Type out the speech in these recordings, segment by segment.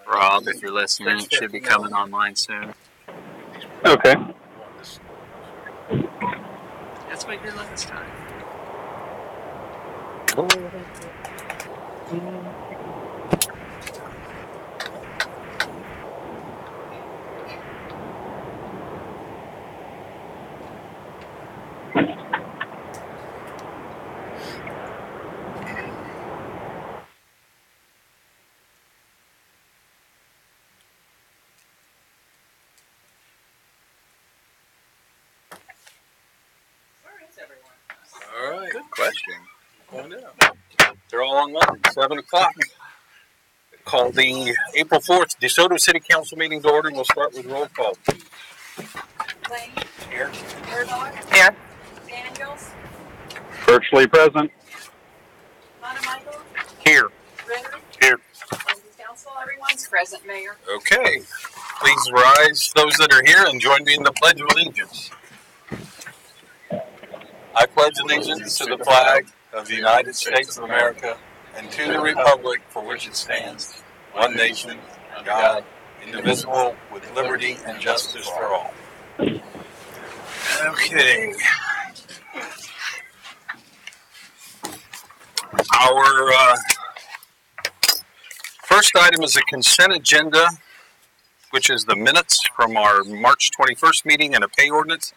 Rob, if you're listening, it should be coming online soon. Okay. That's what you did last time. All right. Good question. They're all online. 7 o'clock. Call the April 4th DeSoto City Council meeting to order. We'll start with roll call. Lane. Here. Murdoch. Here. Daniels. Virtually present. Montemichael. Here. Ritter. Here. And the council, everyone's present, Mayor. Okay. Please rise, those that are here, and join me in the Pledge of Allegiance. I pledge allegiance to the flag of the United States of America and to the republic for which it stands, one nation, God, indivisible, with liberty and justice for all. Okay. Our first item is a consent agenda, which is the minutes from our March 21st meeting and a pay ordinance.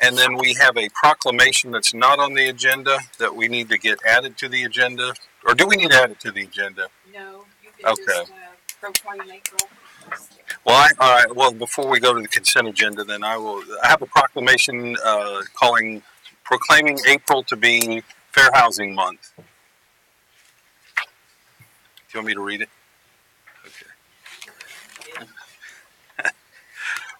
And then we have a proclamation that's not on the agenda that we need to get added to the agenda. Or do we need to add it to the agenda? No, you can Okay. just proclaim April. Well, all right. Well, before we go to the consent agenda, then I have a proclamation proclaiming April to be Fair Housing Month. Do you want me to read it? Okay.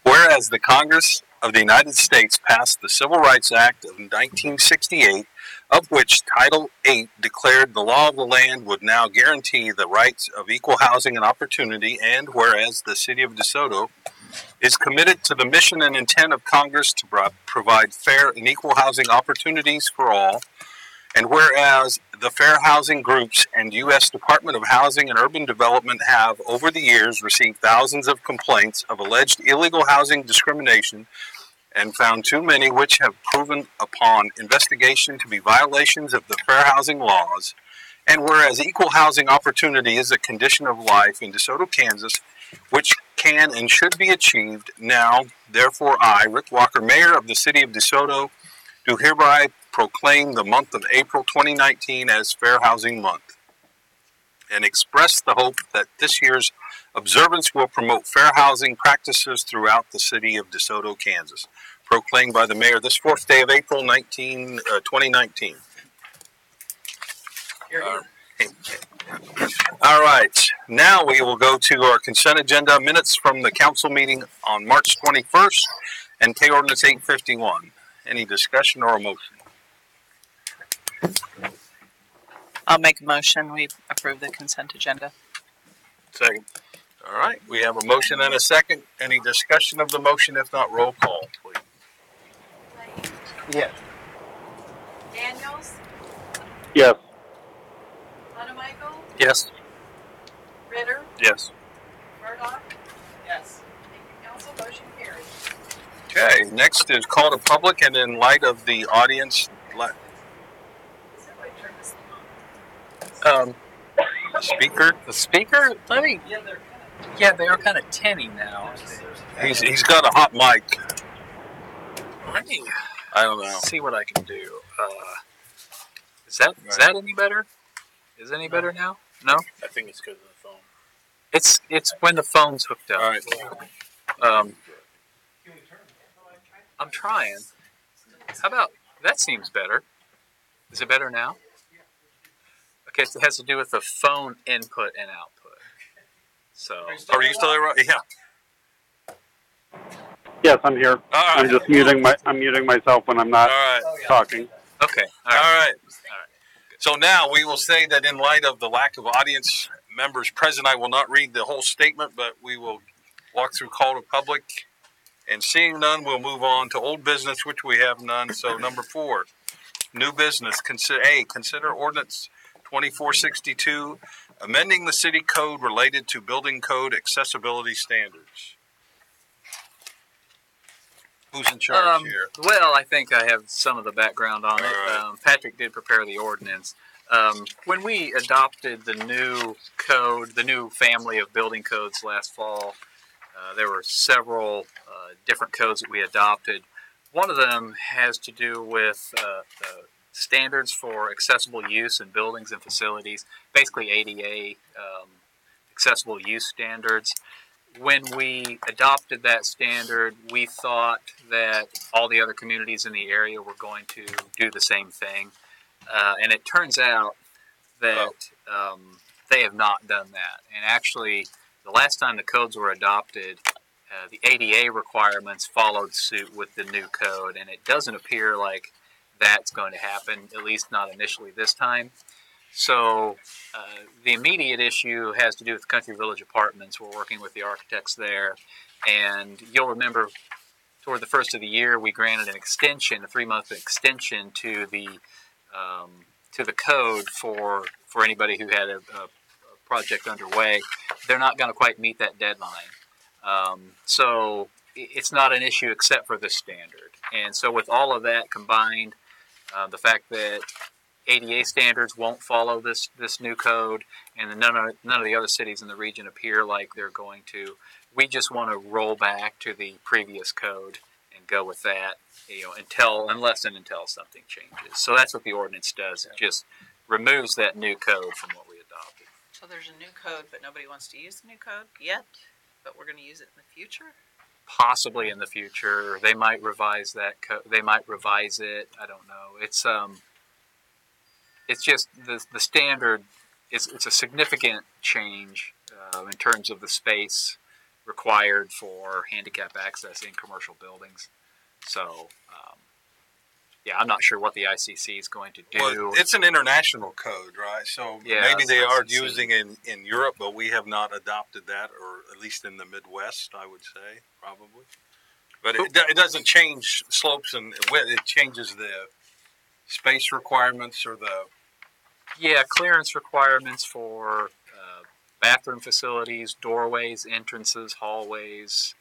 Whereas the Congress of the United States passed the Civil Rights Act of 1968, of which Title VIII declared the law of the land would now guarantee the rights of equal housing and opportunity, and whereas the City of DeSoto is committed to the mission and intent of Congress to provide fair and equal housing opportunities for all, and whereas the fair housing groups and U.S. Department of Housing and Urban Development have, over the years, received thousands of complaints of alleged illegal housing discrimination and found too many which have proven upon investigation to be violations of the fair housing laws, and whereas equal housing opportunity is a condition of life in DeSoto, Kansas, which can and should be achieved now, therefore I, Rick Walker, Mayor of the City of DeSoto, do hereby proclaim the month of April 2019 as Fair Housing Month, and express the hope that this year's observance will promote fair housing practices throughout the City of DeSoto, Kansas. Proclaimed by the Mayor this 4th day of April 2019. All right, now we will go to our consent agenda minutes from the council meeting on March 21st and pay ordinance 851. Any discussion or a motion? I'll make a motion. We approve the consent agenda. Second. All right, we have a motion and a second. Any discussion of the motion? If not, roll call, please. Lane. Yes. Daniels. Yes. Montemichael. Yes. Ritter. Yes. Murdoch. Yes. Thank you, council. Motion carried. Okay, next is call to public, and in light of the audience, Somebody turn this on. the speaker, let me, Yeah, they are kind of tinny now. he's got a hot mic. Let me I don't know. see what I can do. Is that any better? Is it any better now? No? I think it's because of the phone. It's when the phone's hooked up. All right. I'm trying. How about, that seems better. Is it better now? Okay, it has to do with the phone input and output. So, Are you still there? Yeah. Yes, I'm here. All right. I'm just muting myself when I'm not All right. talking. okay. All right. So now we will say that in light of the lack of audience members present, I will not read the whole statement, but we will walk through call to public. And seeing none, we'll move on to old business, which we have none. So number 4, new business. Consider ordinance 2462, amending the city code related to building code accessibility standards. Who's in charge here? Well, I think I have some of the background on it. All right. Patrick did prepare the ordinance. When we adopted the new code, the new family of building codes last fall, there were several different codes that we adopted. One of them has to do with the standards for accessible use in buildings and facilities, basically ADA accessible use standards. When we adopted that standard, we thought that all the other communities in the area were going to do the same thing. And it turns out that they have not done that. And actually, the last time the codes were adopted, the ADA requirements followed suit with the new code. And it doesn't appear like that's going to happen, at least not initially this time. So the immediate issue has to do with Country Village Apartments. We're working with the architects there. And you'll remember toward the first of the year, we granted an extension, a 3-month extension to the code for anybody who had a project underway. They're not going to quite meet that deadline. So it's not an issue except for the standard. And so with all of that combined, the fact that ADA standards won't follow this new code, and none of the other cities in the region appear like they're going to. We just want to roll back to the previous code and go with that, unless something changes. So that's what the ordinance does. It just removes that new code from what we adopted. So there's a new code, but nobody wants to use the new code yet, but we're going to use it in the future? Possibly in the future. They might revise that code. They might revise it. I don't know. It's just the standard. It's a significant change in terms of the space required for handicap access in commercial buildings. So, I'm not sure what the ICC is going to do. Well, it's an international code, right? So maybe they are using it in Europe, but we have not adopted that, or at least in the Midwest, I would say, probably. But it doesn't change slopes and width. It changes the space requirements or the... Yeah, clearance requirements for bathroom facilities, doorways, entrances, hallways.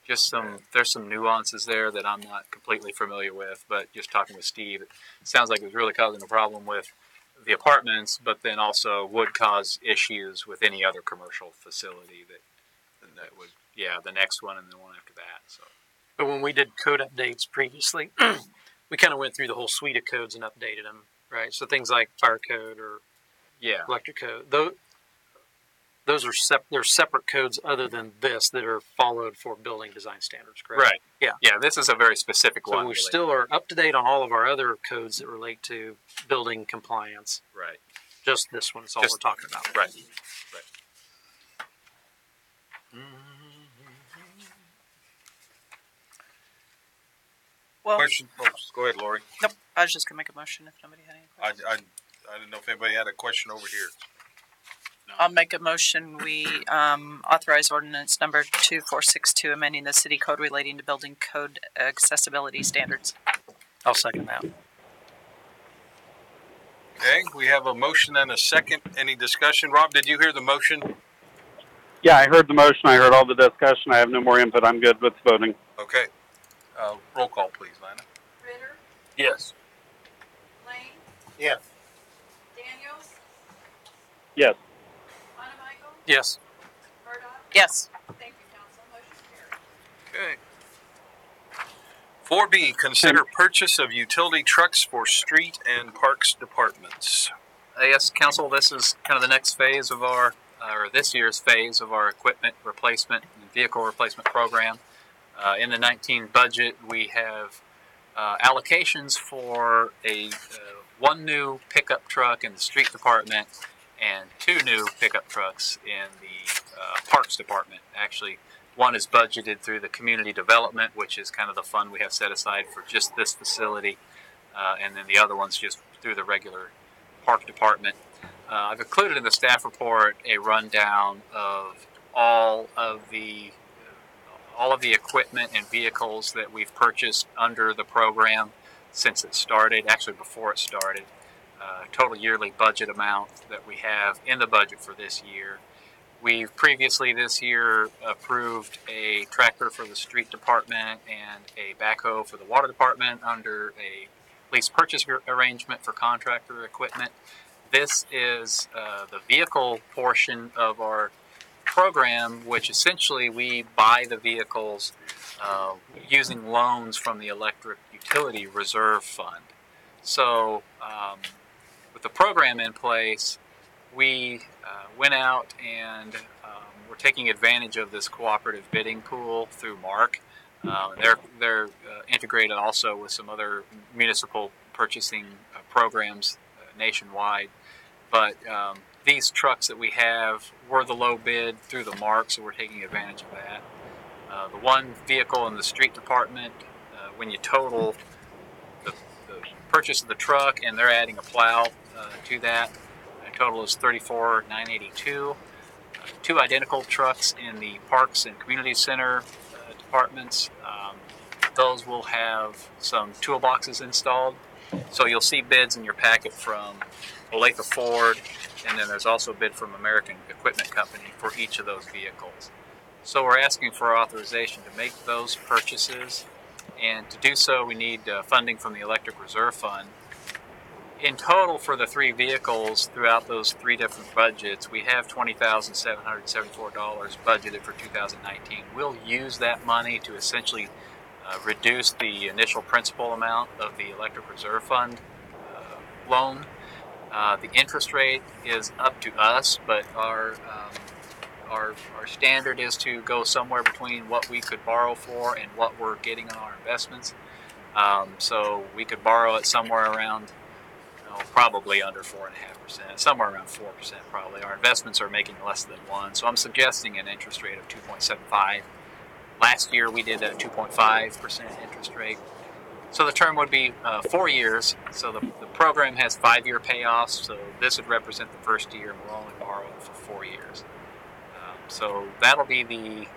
There's some nuances there that I'm not completely familiar with, but just talking with Steve, it sounds like it was really causing a problem with the apartments, but then also would cause issues with any other commercial facility that would, the next one and the one after that. So. But when we did code updates previously, we kind of went through the whole suite of codes and updated them, right? So things like fire code or electric code, those are they're separate codes other than this that are followed for building design standards, correct? Right. Yeah. Yeah, this is a very specific one. So we still are up to date on all of our other codes that relate to building compliance. Right. Just this one is all we're talking about. Right. Well, Question? Oh, go ahead, Lori. nope. I was just going to make a motion if nobody had any questions. I didn't know if anybody had a question over here. I'll make a motion. We authorize ordinance number 2462, amending the city code relating to building code accessibility standards. I'll second that. Okay, we have a motion and a second. Any discussion? Rob, did you hear the motion? Yeah, I heard the motion. I heard all the discussion. I have no more input. I'm good with voting. Okay. Roll call, please, Lana. Ritter, Yes. Lane, Yes. Daniels, Yes. Monaco, Yes. Murdoch. Yes. Thank you, council. Motion carried. Okay. 4B, consider purchase of utility trucks for street and parks departments. Yes, council, this is kind of the next phase of or this year's phase of our equipment replacement and vehicle replacement program. In the 19 budget, we have allocations for one new pickup truck in the street department and 2 new pickup trucks in the parks department. Actually, one is budgeted through the community development, which is kind of the fund we have set aside for just this facility, and then the other one's just through the regular park department. I've included in the staff report a rundown of all of the equipment and vehicles that we've purchased under the program since it started, actually before it started. total yearly budget amount that we have in the budget for this year. We've previously this year approved a tractor for the street department and a backhoe for the water department under a lease purchase arrangement for contractor equipment. This is the vehicle portion of our program, which essentially we buy the vehicles using loans from the Electric Utility Reserve Fund. So with the program in place, we went out and we're taking advantage of this cooperative bidding pool through MARC. They're integrated also with some other municipal purchasing programs nationwide. But these trucks that we have were the low bid through the MARC, so we're taking advantage of that. The one vehicle in the street department, when you total the purchase of the truck and they're adding a plow to that, the total is $34,982. Two identical trucks in the Parks and Community Center departments. Those will have some toolboxes installed. So you'll see bids in your packet from Olathe Ford, and then there's also a bid from American Equipment Company for each of those vehicles. So we're asking for authorization to make those purchases, and to do so we need funding from the Electric Reserve Fund. In total for the three vehicles throughout those three different budgets, we have $20,774 budgeted for 2019. We'll use that money to essentially reduce the initial principal amount of the Electric Reserve Fund loan. The interest rate is up to us, but our standard is to go somewhere between what we could borrow for and what we're getting on our investments. So we could borrow it somewhere around, probably under 4.5%, somewhere around 4% probably. Our investments are making less than 1%, so I'm suggesting an interest rate of 2.75. Last year we did a 2.5% interest rate. So the term would be 4 years. So the program has 5-year payoffs. So this would represent the first year, and we're only borrowing for 4 years. So that'll be the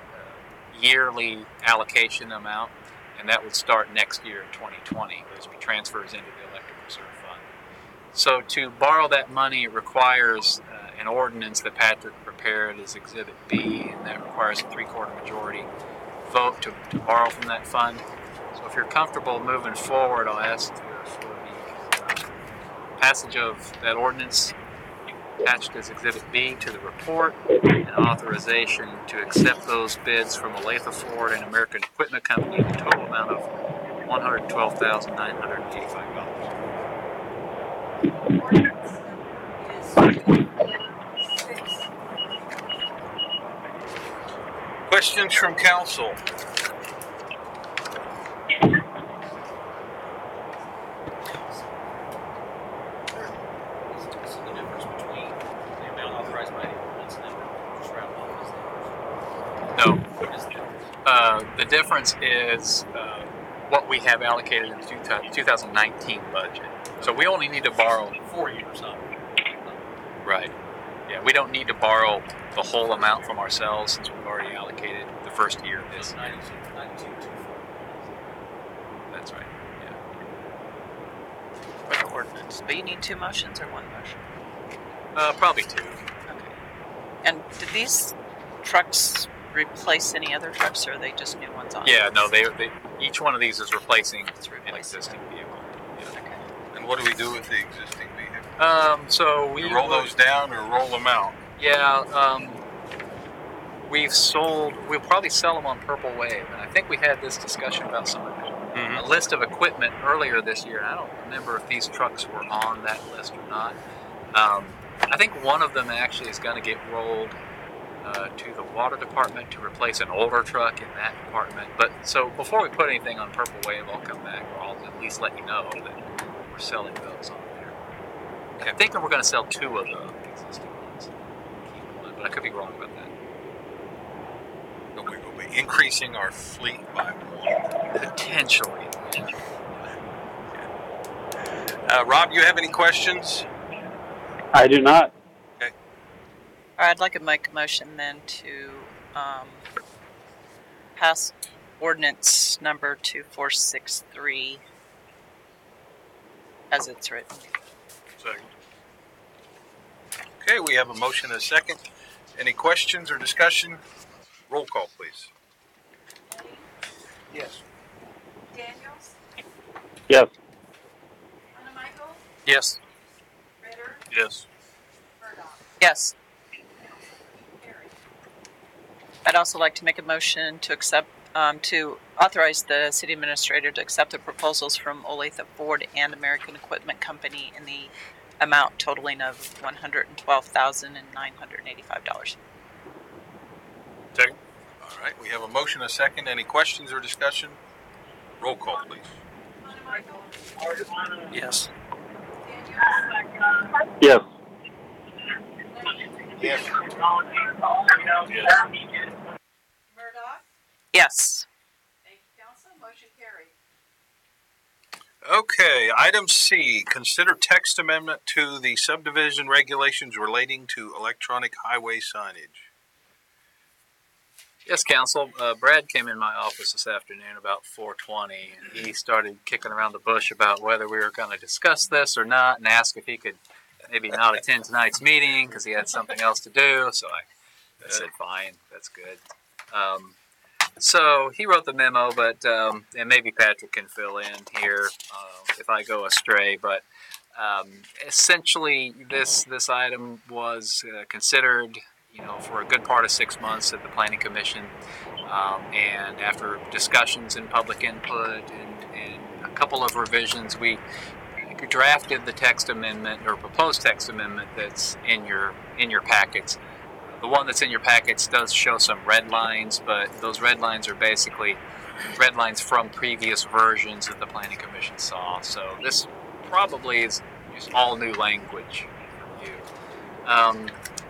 yearly allocation amount, and that would start next year in 2020. Those would be transfers into the Electric Reserve Fund. So to borrow that money requires an ordinance that Patrick prepared as Exhibit B, and that requires a 3/4 majority vote to borrow from that fund. So if you're comfortable moving forward, I'll ask for the passage of that ordinance attached as Exhibit B to the report, and authorization to accept those bids from Olathe Ford and American Equipment Company in a total amount of $112,985. Questions from council? No. The difference is what we have allocated in the 2019 budget. So we only need to borrow 4 years, huh? Right. Yeah, we don't need to borrow the whole amount from ourselves since we've already allocated the first year of this. 92. That's right. Yeah. For the ordinance. But you need 2 motions or 1 motion? Probably 2. Okay. And did these trucks replace any other trucks, or are they just new ones on? Yeah, no, they each one of these is replacing an replacing existing vehicle. Yeah. Okay. And what do we do with the existing vehicle? So we roll those down or roll them out? Yeah, we'll probably sell them on Purple Wave, and I think we had this discussion about a list of equipment earlier this year. I don't remember if these trucks were on that list or not. I think one of them actually is going to get rolled to the water department to replace an older truck in that department. But so before we put anything on Purple Wave, I'll come back, or I'll at least let you know that we're selling those on there. And I think that we're going to sell 2 of the existing ones, keep one, but I could be wrong about that. But we will be increasing our fleet by 1. Potentially. Rob, you have any questions? I do not. All right, I'd like to make a motion then to pass ordinance number 2463 as it's written. Second. Okay, we have a motion and a second. Any questions or discussion? Roll call, please. Lane, Yes. Daniels, Yes. Monaco, Yes. Ritter, Yes. Murdoch. Yes. Motion carried. I'd also like to make a motion to accept, to authorize the city administrator to accept the proposals from Olathe Ford and American Equipment Company in the amount totaling of $112,985. Second. All right, we have a motion and a second. Any questions or discussion? Roll call, please. Monaco, Yes. Daniels, Yes. Lane, Yes. Murdoch. Yes. Thank you, council. Motion carried. Okay, item C, consider text amendment to the subdivision regulations relating to electronic highway signage. Yes, Council. Brad came in my office this afternoon about 4:20, and he started kicking around the bush about whether we were going to discuss this or not, and asked if he could maybe not attend tonight's meeting because he had something else to do. So I said, fine, that's good. So he wrote the memo, but and maybe Patrick can fill in here if I go astray. But essentially, this item was considered, for a good part of 6 months at the Planning Commission, and after discussions and public input and a couple of revisions, we drafted the text amendment or proposed text amendment that's in your packets. The one that's in your packets does show some red lines, but those red lines are basically red lines from previous versions that the Planning Commission saw. So this probably is just all new language for you.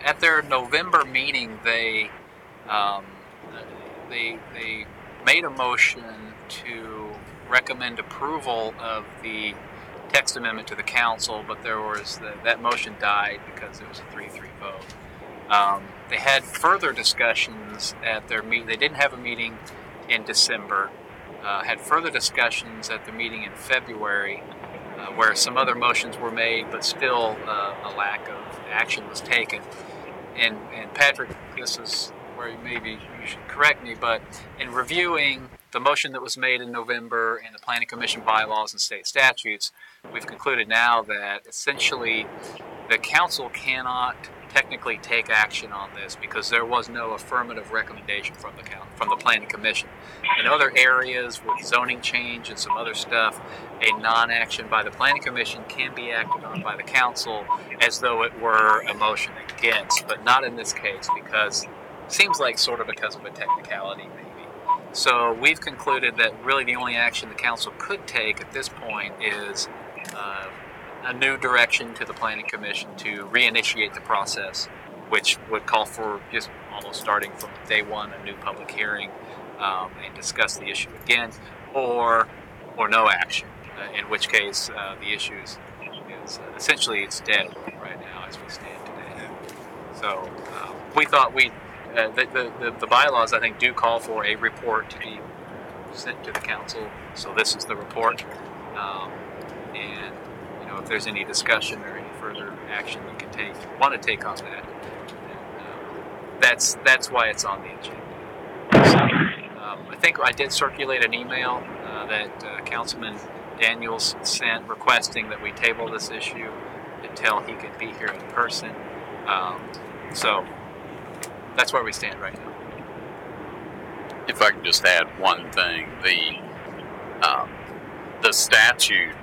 At their November meeting, they made a motion to recommend approval of the text amendment to the council, but that motion died because it was a 3-3 vote. They had further discussions at their meeting. They didn't have a meeting in December. Had further discussions at the meeting in February, where some other motions were made, but still a lack of action was taken. And Patrick, this is where maybe you should correct me, but in reviewing the motion that was made in November and the Planning Commission bylaws and state statutes, we've concluded now that essentially the council cannot technically take action on this because there was no affirmative recommendation from the Planning Commission. In other areas with zoning change and some other stuff, a non-action by the Planning Commission can be acted on by the council as though it were a motion against, but not in this case because it seems like sort of because of a technicality maybe. So we've concluded that really the only action the council could take at this point is a new direction to the Planning Commission to reinitiate the process, which would call for just almost starting from day one, a new public hearing and discuss the issue again, or no action, in which case the issue is essentially it's dead right now as we stand today. So we thought the bylaws, I think, do call for a report to be sent to the council. So this is the report, and if there's any discussion or any further action you can want to take on that, that's why it's on the agenda. So, I think I did circulate an email that Councilman Daniels sent requesting that we table this issue until he can be here in person. So that's where we stand right now. If I can just add one thing, the statute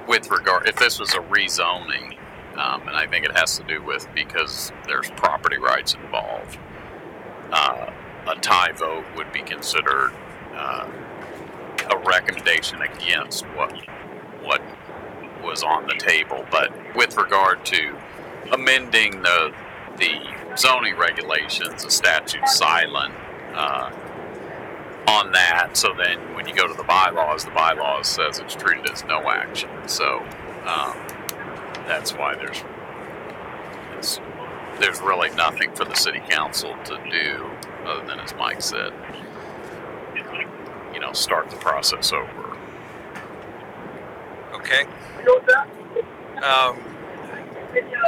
with regard, if this was a rezoning, and I think it has to do with because there's property rights involved, a tie vote would be considered a recommendation against what was on the table. But with regard to amending the zoning regulations, the statute's silent on that. So then when you go to the bylaws says it's treated as no action. So that's why there's really nothing for the city council to do other than, as Mike said, start the process over. Okay.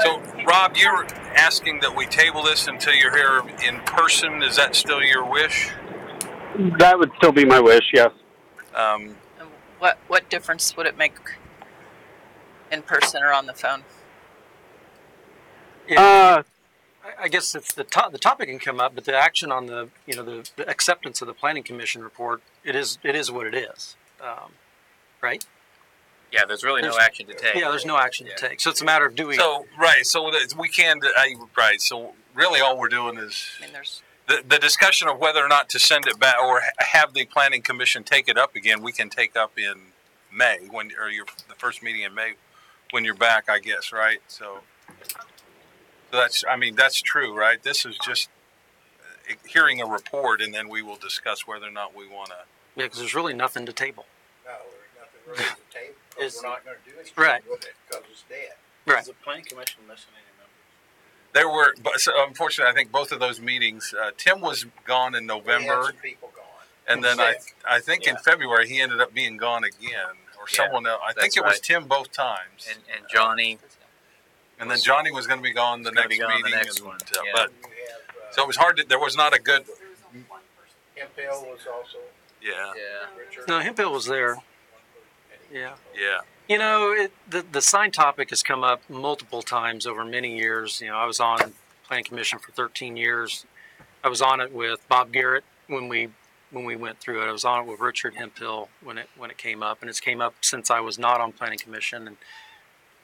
So, Rob, you're asking that we table this until you're here in person. Is that still your wish? That would still be my wish, yes. And what difference would it make in person or on the phone? Yeah, I guess it's the topic can come up, but the action on the the acceptance of the Planning Commission report, it is what it is, right? Yeah, there's really no action to take. Yeah, there's no action to take. So it's a matter of do we. So right, so we can. Right, so really, all we're doing is there's the discussion of whether or not to send it back or have the Planning Commission take it up again. We can take up in May the first meeting in May when you're back, I guess. Right, so that's true, right? This is just hearing a report, and then we will discuss whether or not we want to. Yeah, because there's really nothing to table. No, there's nothing really to table because we're not going to do anything right. with it because it's dead. Right. Is the Planning Commission missing any members? There were, but so unfortunately, I think both of those meetings. Tim was gone in We had November, some people gone. and then I think in February he ended up being gone again, or someone else. I think it was Tim both times, and Johnny. And then Johnny was going to be gone the next meeting. The next one. But so it was hard. There was not a good. There was only one person. Hemphill was also. Yeah. Richard. No, Hemphill was there. Yeah. Yeah. You know, the sign topic has come up multiple times over many years. You know, I was on Planning Commission for 13 years. I was on it with Bob Garrett when we went through it. I was on it with Richard Hemphill when it came up, and it's came up since I was not on Planning Commission. And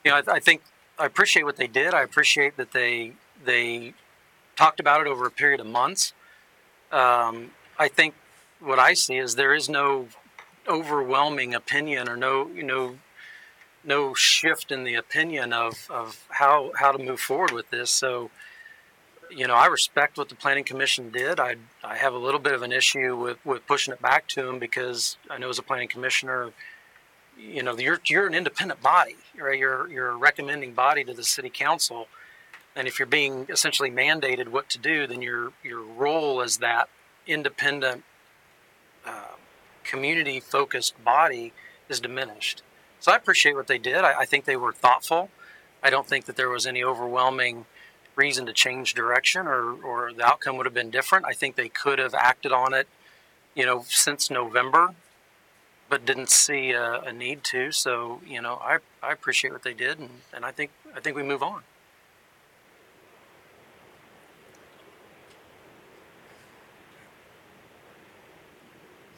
you know, I think I appreciate what they did. I appreciate that they talked about it over a period of months. I think what I see is there is no overwhelming opinion or no shift in the opinion of how to move forward with this. So, you know, I respect what the Planning Commission did. I have a little bit of an issue with pushing it back to them because I know as a Planning Commissioner, you know, you're an independent body, right? You're a recommending body to the City Council, and if you're being essentially mandated what to do, then your role as that independent, community-focused body is diminished. So I appreciate what they did. I think they were thoughtful. I don't think that there was any overwhelming reason to change direction or the outcome would have been different. I think they could have acted on it, you know, since November, but didn't see a need to. So, you know, I appreciate what they did, and I think we move on.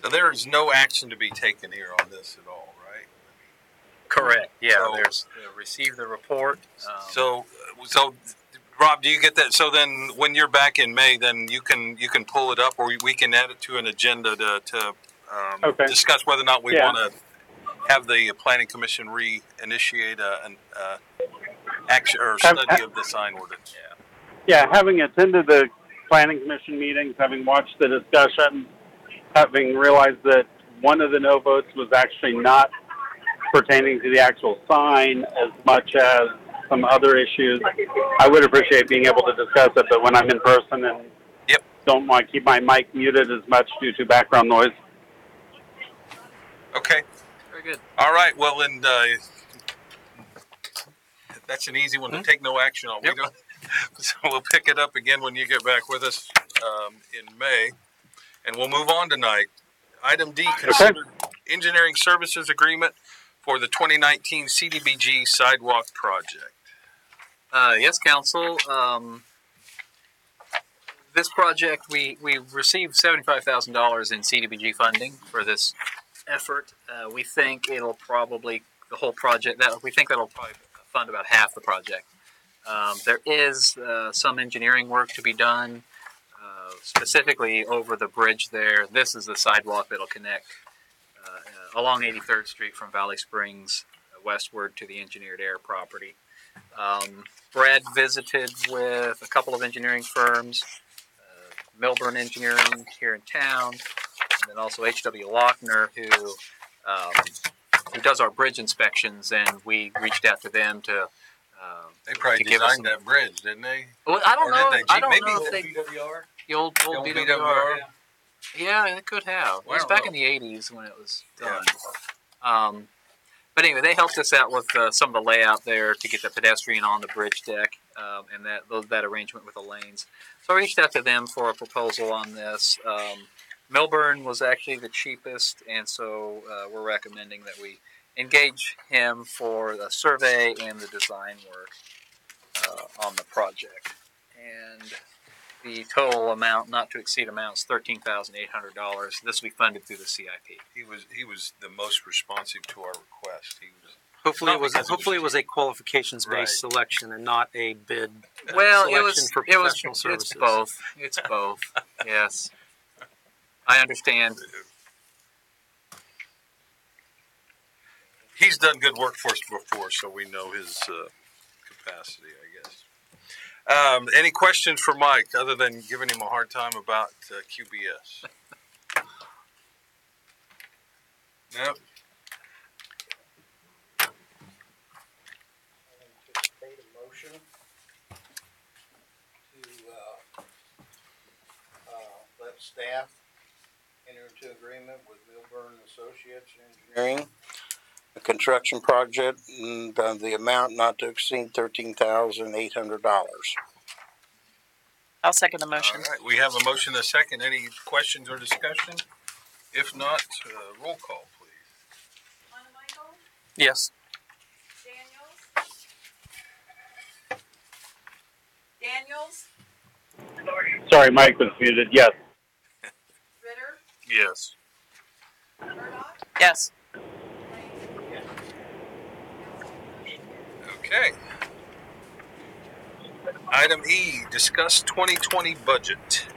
So there is no action to be taken here on this at all, right? Correct. Yeah. So, There's receive the report. So Rob, do you get that? So then, when you're back in May, then you can pull it up, or we can add it to an agenda to discuss whether or not we want to have the Planning Commission reinitiate an action or study of the sign ordinance. Yeah, having attended the Planning Commission meetings, having watched the discussion, having realized that one of the no votes was actually not pertaining to the actual sign as much as some other issues, I would appreciate being able to discuss it, but when I'm in person and don't want to keep my mic muted as much due to background noise. Okay. Very good. All right. Well, and that's an easy one to take no action on. Yep. So we'll pick it up again when you get back with us in May, and we'll move on tonight. Item D, consider engineering services agreement for the 2019 CDBG sidewalk project. Yes, Council. This project, we received $75,000 in CDBG funding for this effort. We think it'll probably, the whole project, we think that'll probably fund about half the project. There is some engineering work to be done, specifically over the bridge there. This is the sidewalk that'll connect along 83rd Street from Valley Springs westward to the Engineered Air property. Brad visited with a couple of engineering firms, Milburn Engineering here in town, and then also H.W. Lochner, who does our bridge inspections, and we reached out to them to They probably designed that bridge, didn't they? Well, I don't know. I don't maybe know if they BWR? the old BWR. Yeah, it could have. It was back in the '80s when it was done. But anyway, they helped us out with some of the layout there to get the pedestrian on the bridge deck and that arrangement with the lanes. So I reached out to them for a proposal on this. Milburn was actually the cheapest, and so we're recommending that we engage him for the survey and the design work on the project. And the total amount, not to exceed amount, is $13,800. This will be funded through the CIP. He was the most responsive to our request. He was. Hopefully it was a qualifications-based selection and not a bid. Well, selection for professional it's services. both. It's both. Yes, I understand. He's done good work for us before, so we know his capacity, I guess. Any questions for Mike other than giving him a hard time about QBS? Nope. Anticipate a motion to let staff enter into agreement with Milburn Associates Engineering, a construction project, and the amount not to exceed $13,800. I'll second the motion. All right, we have a motion and a second. Any questions or discussion? If not, roll call, please. Monaco, Yes. Daniels, Sorry, Mike was muted. Yes. Ritter, Yes. Murdoch, Yes. Okay. Item E, discuss 2020 budget.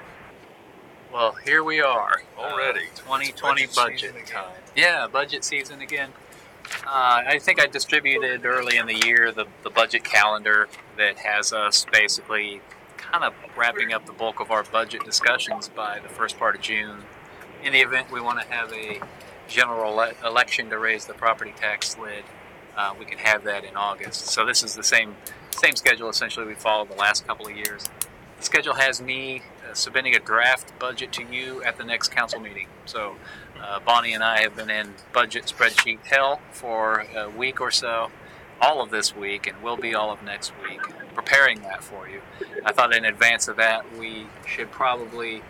Well, here we are. Already. 2020 Budget budget season again. time. Yeah, budget season again. I think I distributed early in the year the budget calendar that has us basically kind of wrapping up the bulk of our budget discussions by the first part of June. In the event we want to have a general election to raise the property tax lid, we can have that in August. So this is the same schedule essentially we followed the last couple of years. The schedule has me submitting a draft budget to you at the next council meeting. So Bonnie and I have been in budget spreadsheet hell for a week or so, all of this week, and will be all of next week, preparing that for you. I thought in advance of that we should probably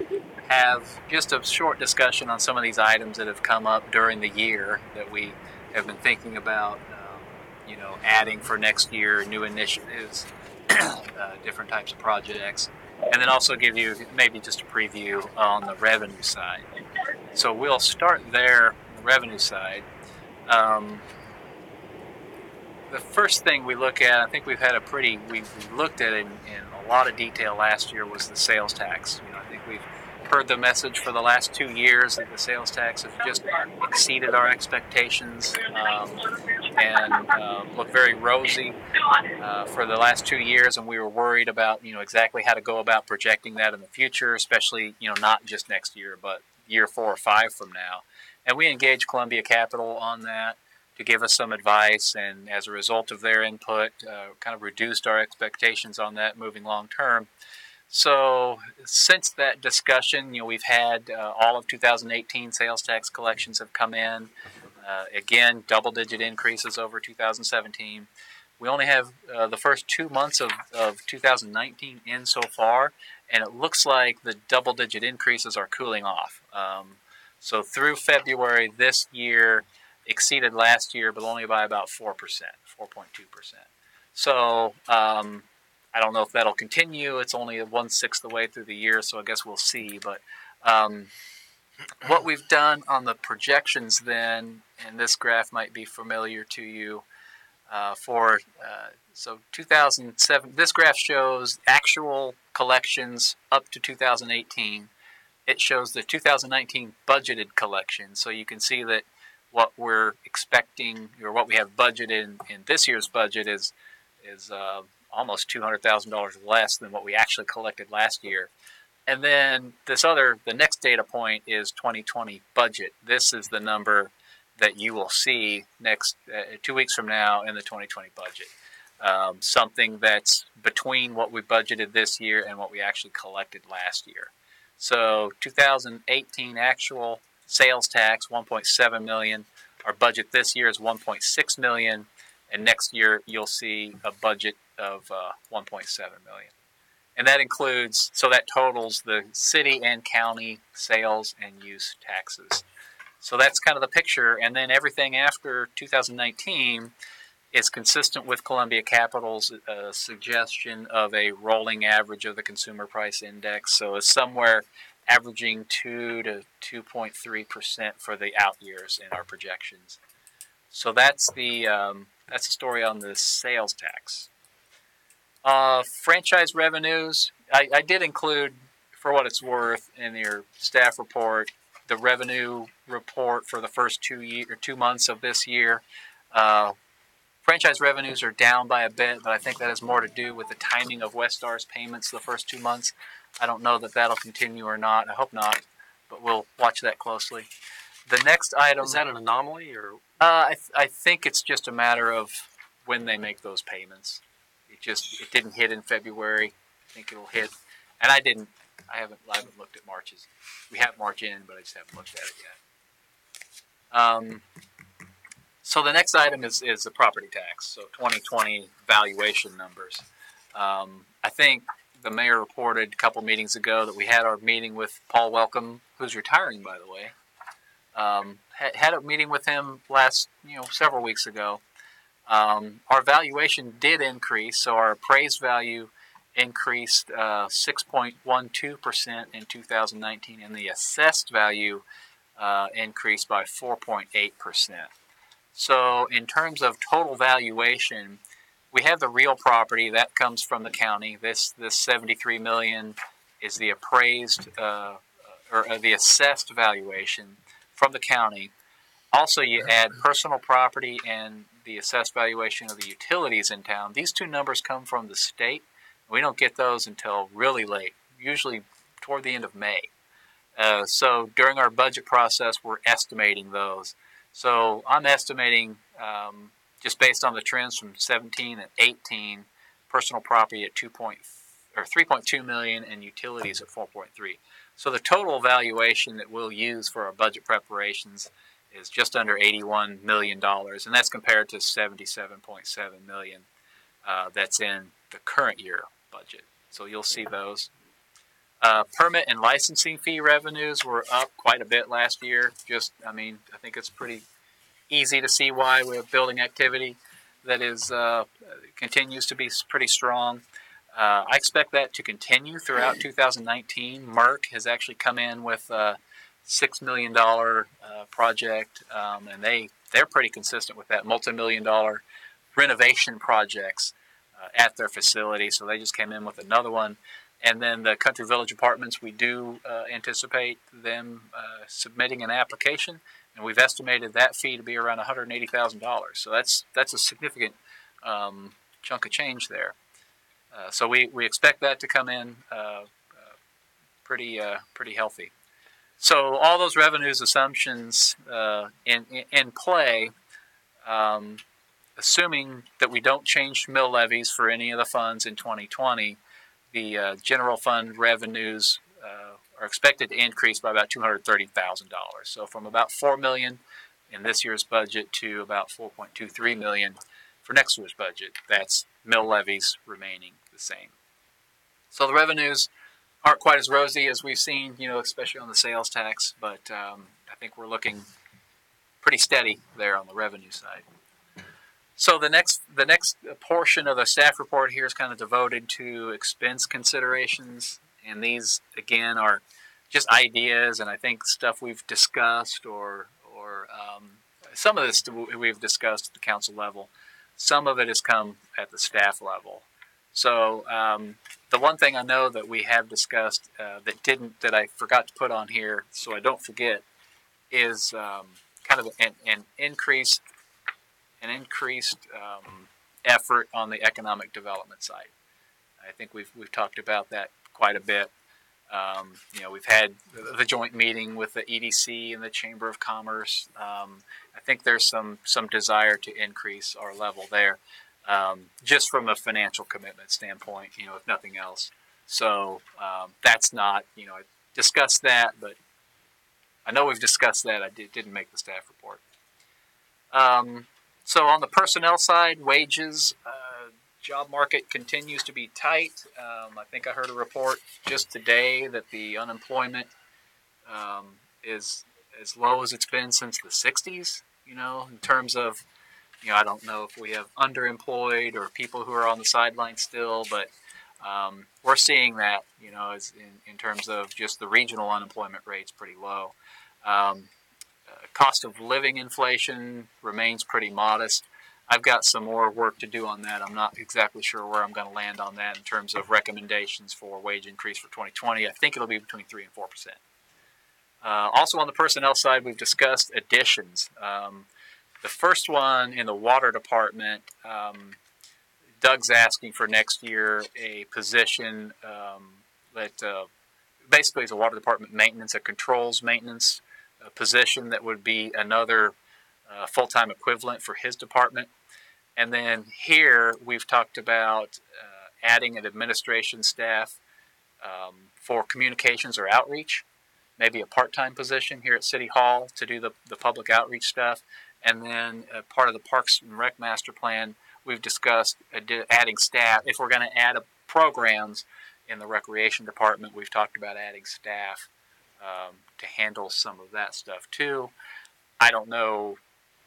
have just a short discussion on some of these items that have come up during the year that we have been thinking about, adding for next year, new initiatives, different types of projects, and then also give you maybe just a preview on the revenue side. So we'll start there, the revenue side. The first thing we look at, I think we looked at it in a lot of detail last year, was the sales tax. I think we've heard the message for the last 2 years that the sales tax has just exceeded our expectations and looked very rosy for the last 2 years, and we were worried about exactly how to go about projecting that in the future, especially not just next year but year 4 or 5 from now. And we engaged Columbia Capital on that to give us some advice, and as a result of their input, kind of reduced our expectations on that moving long term. So since that discussion, we've had all of 2018 sales tax collections have come in. Again, double-digit increases over 2017. We only have the first 2 months of 2019 in so far, and it looks like the double-digit increases are cooling off. So through February this year, exceeded last year, but only by about 4%, 4.2%. So I don't know if that'll continue. It's only 1/6 the way through the year, so I guess we'll see. But what we've done on the projections then, and this graph might be familiar to you, so 2007, this graph shows actual collections up to 2018. It shows the 2019 budgeted collection. So you can see that what we're expecting, or what we have budgeted in this year's budget is almost $200,000 less than what we actually collected last year. And then the next data point is 2020 budget. This is the number that you will see next 2 weeks from now in the 2020 budget. Something that's between what we budgeted this year and what we actually collected last year. So 2018 actual sales tax, $1.7 million, Our budget this year is 1.6 million, and next year you'll see a budget of 1.7 million. And that includes, so that totals the city and county sales and use taxes. So that's kind of the picture. And then everything after 2019 is consistent with Columbia Capital's suggestion of a rolling average of the consumer price index. So it's somewhere averaging 2 to 2.3% for the out years in our projections. So that's the story on the sales tax. Franchise revenues, I did include, for what it's worth, in your staff report, the revenue report for the first 2 months of this year. Franchise revenues are down by a bit, but I think that has more to do with the timing of Westar's payments the first 2 months. I don't know that that'll continue or not. I hope not, but we'll watch that closely. The next item... Is that an anomaly? Or I think it's just a matter of when they make those payments. It didn't hit in February. I think it'll hit. And I haven't looked at March's. We have March in, but I just haven't looked at it yet. So the next item is the property tax. So 2020 valuation numbers. I think the mayor reported a couple meetings ago that we had our meeting with Paul Welcome, who's retiring, by the way. Had a meeting with him several weeks ago. Our valuation did increase, so our appraised value increased 6.12% in 2019, and the assessed value increased by 4.8%. So in terms of total valuation, we have the real property that comes from the county. This $73 million is the appraised or the assessed valuation from the county. Also, you add personal property and the assessed valuation of the utilities in town. These two numbers come from the state. We don't get those until really late, usually toward the end of May. So during our budget process, we're estimating those. So I'm estimating, just based on the trends from 17 and 18, personal property at 3.2 million and utilities at 4.3. So the total valuation that we'll use for our budget preparations is just under $81 million, and that's compared to $77.7 million that's in the current year budget. So you'll see those. Permit and licensing fee revenues were up quite a bit last year. I think it's pretty easy to see why we have building activity that continues to be pretty strong. I expect that to continue throughout 2019. Merck has actually come in with a $6 million project, and they're pretty consistent with that multi-million-dollar renovation projects at their facility. So they just came in with another one. And then the Country Village Apartments, we do anticipate them submitting an application, and we've estimated that fee to be around $180,000. So that's a significant chunk of change there. So we expect that to come in pretty healthy. So all those revenues assumptions in play, assuming that we don't change mill levies for any of the funds in 2020, the general fund revenues are expected to increase by about $230,000. So from about $4 million in this year's budget to about $4.23 million for next year's budget. That's mill levies remaining the same. So the revenues aren't quite as rosy as we've seen, especially on the sales tax, but I think we're looking pretty steady there on the revenue side. So the next portion of the staff report here is kind of devoted to expense considerations, and these again are just ideas, and I think stuff we've discussed, or some of this we've discussed at the council level. Some of it has come at the staff level. So the one thing I know that we have discussed that I forgot to put on here, so I don't forget, is kind of an increased effort on the economic development side. I think we've talked about that quite a bit. We've had the joint meeting with the EDC and the Chamber of Commerce. I think there's some desire to increase our level there, just from a financial commitment standpoint, if nothing else. So that's not, I discussed that, but I know we've discussed that. I didn't make the staff report. So on the personnel side, wages, job market continues to be tight. I think I heard a report just today that the unemployment is as low as it's been since the 60s, in terms of, I don't know if we have underemployed or people who are on the sidelines still, but we're seeing that, as in terms of just the regional unemployment rate's pretty low. Cost of living inflation remains pretty modest. I've got some more work to do on that. I'm not exactly sure where I'm going to land on that in terms of recommendations for wage increase for 2020. I think it'll be between 3 and 4%. Also on the personnel side, we've discussed additions. The first one in the water department, Doug's asking for next year a position that basically is a water department maintenance, a controls maintenance position that would be another full-time equivalent for his department. And then here we've talked about adding an administration staff for communications or outreach, maybe a part-time position here at City Hall to do the public outreach stuff. And then part of the Parks and Rec Master Plan, we've discussed adding staff. If we're going to add programs in the Recreation Department, we've talked about adding staff to handle some of that stuff too. I don't know,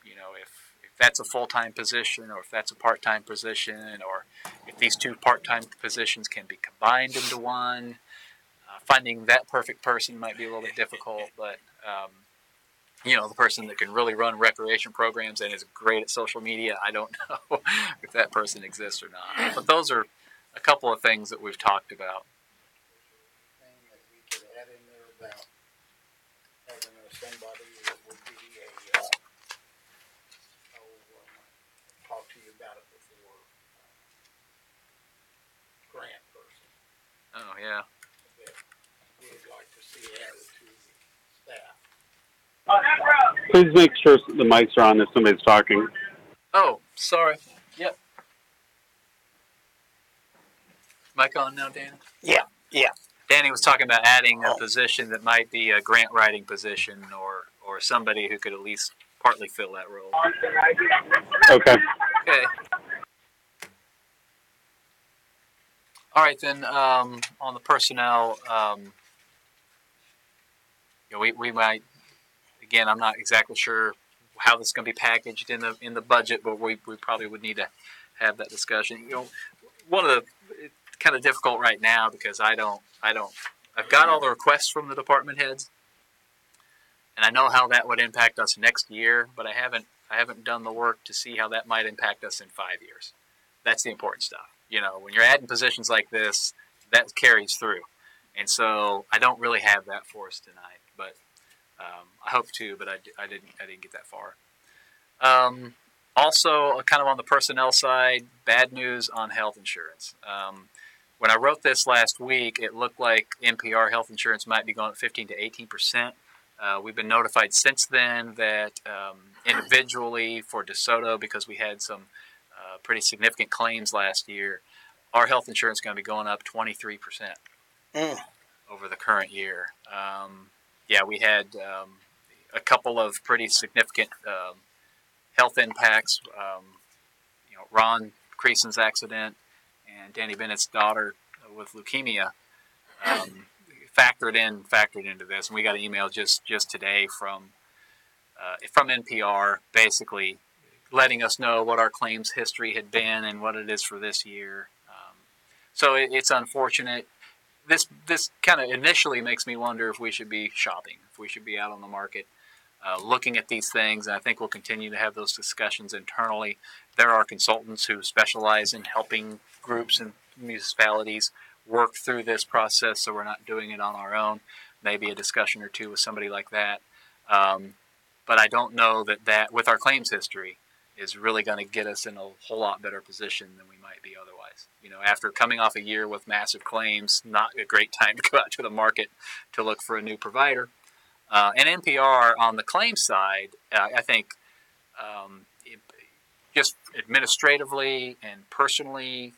if that's a full-time position or if that's a part-time position or if these two part-time positions can be combined into one. Finding that perfect person might be a little bit difficult, but the person that can really run recreation programs and is great at social media, I don't know if that person exists or not. But those are a couple of things that we've talked about. Thing that we could add in there about having somebody that would be talked to you about it before, grant person. Oh, yeah. That we'd like to see added to the staff. Please make sure the mics are on if somebody's talking. Oh, sorry. Yep. Mic on now, Danny? Yeah. Danny was talking about adding a position that might be a grant writing position or somebody who could at least partly fill that role. Okay. Okay. All right, then on the personnel, we might, again, I'm not exactly sure how this is going to be packaged in the budget, but we probably would need to have that discussion. One of the, it's kind of difficult right now because I've got all the requests from the department heads, and I know how that would impact us next year, but I haven't done the work to see how that might impact us in 5 years. That's the important stuff. When you're adding positions like this, that carries through, and so I don't really have that for us tonight, but I hope to, but I didn't get that far. Also, kind of on the personnel side, bad news on health insurance. When I wrote this last week, it looked like NPR health insurance might be going up 15 to 18%. We've been notified since then that individually for DeSoto, because we had some pretty significant claims last year, our health insurance is going to be going up 23% over the current year. We had a couple of pretty significant health impacts. Ron Creason's accident and Danny Bennett's daughter with leukemia factored into this, and we got an email just today from NPR, basically letting us know what our claims history had been and what it is for this year. So it's unfortunate. This kind of initially makes me wonder if we should be shopping, if we should be out on the market looking at these things, and I think we'll continue to have those discussions internally. There are consultants who specialize in helping groups and municipalities work through this process, so we're not doing it on our own. Maybe a discussion or two with somebody like that. But I don't know that with our claims history is really going to get us in a whole lot better position than we might be otherwise. After coming off a year with massive claims, not a great time to go out to the market to look for a new provider. And NPR on the claim side, I think just administratively and personally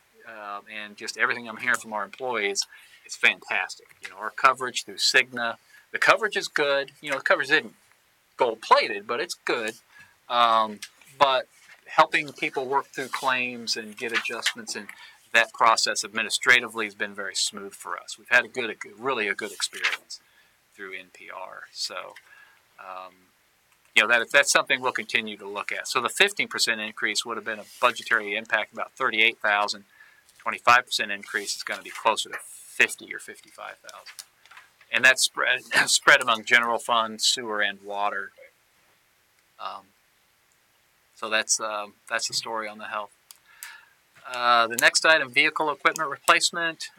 and just everything I'm hearing from our employees, it's fantastic. Our coverage through Cigna, the coverage is good. The coverage isn't gold-plated, but it's good. but helping people work through claims and get adjustments and that process administratively has been very smooth for us. We've had really a good experience through NPR. So, that's something we'll continue to look at. So the 15% increase would have been a budgetary impact about $38,000. 25% increase is going to be closer to $50,000 or $55,000, and that's spread among general fund, sewer, and water. So that's the story on the health. The next item, vehicle equipment replacement.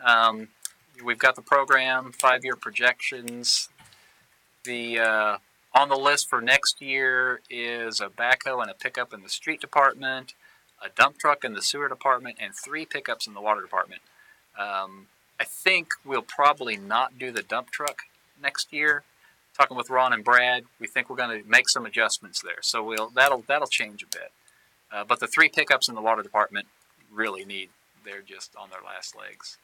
We've got the program, 5-year projections. The on the list for next year is a backhoe and a pickup in the street department, a dump truck in the sewer department, and 3 pickups in the water department. I think we'll probably not do the dump truck next year. Talking with Ron and Brad, we think we're going to make some adjustments there. So that'll change a bit. But the 3 pickups in the water department they're just on their last legs.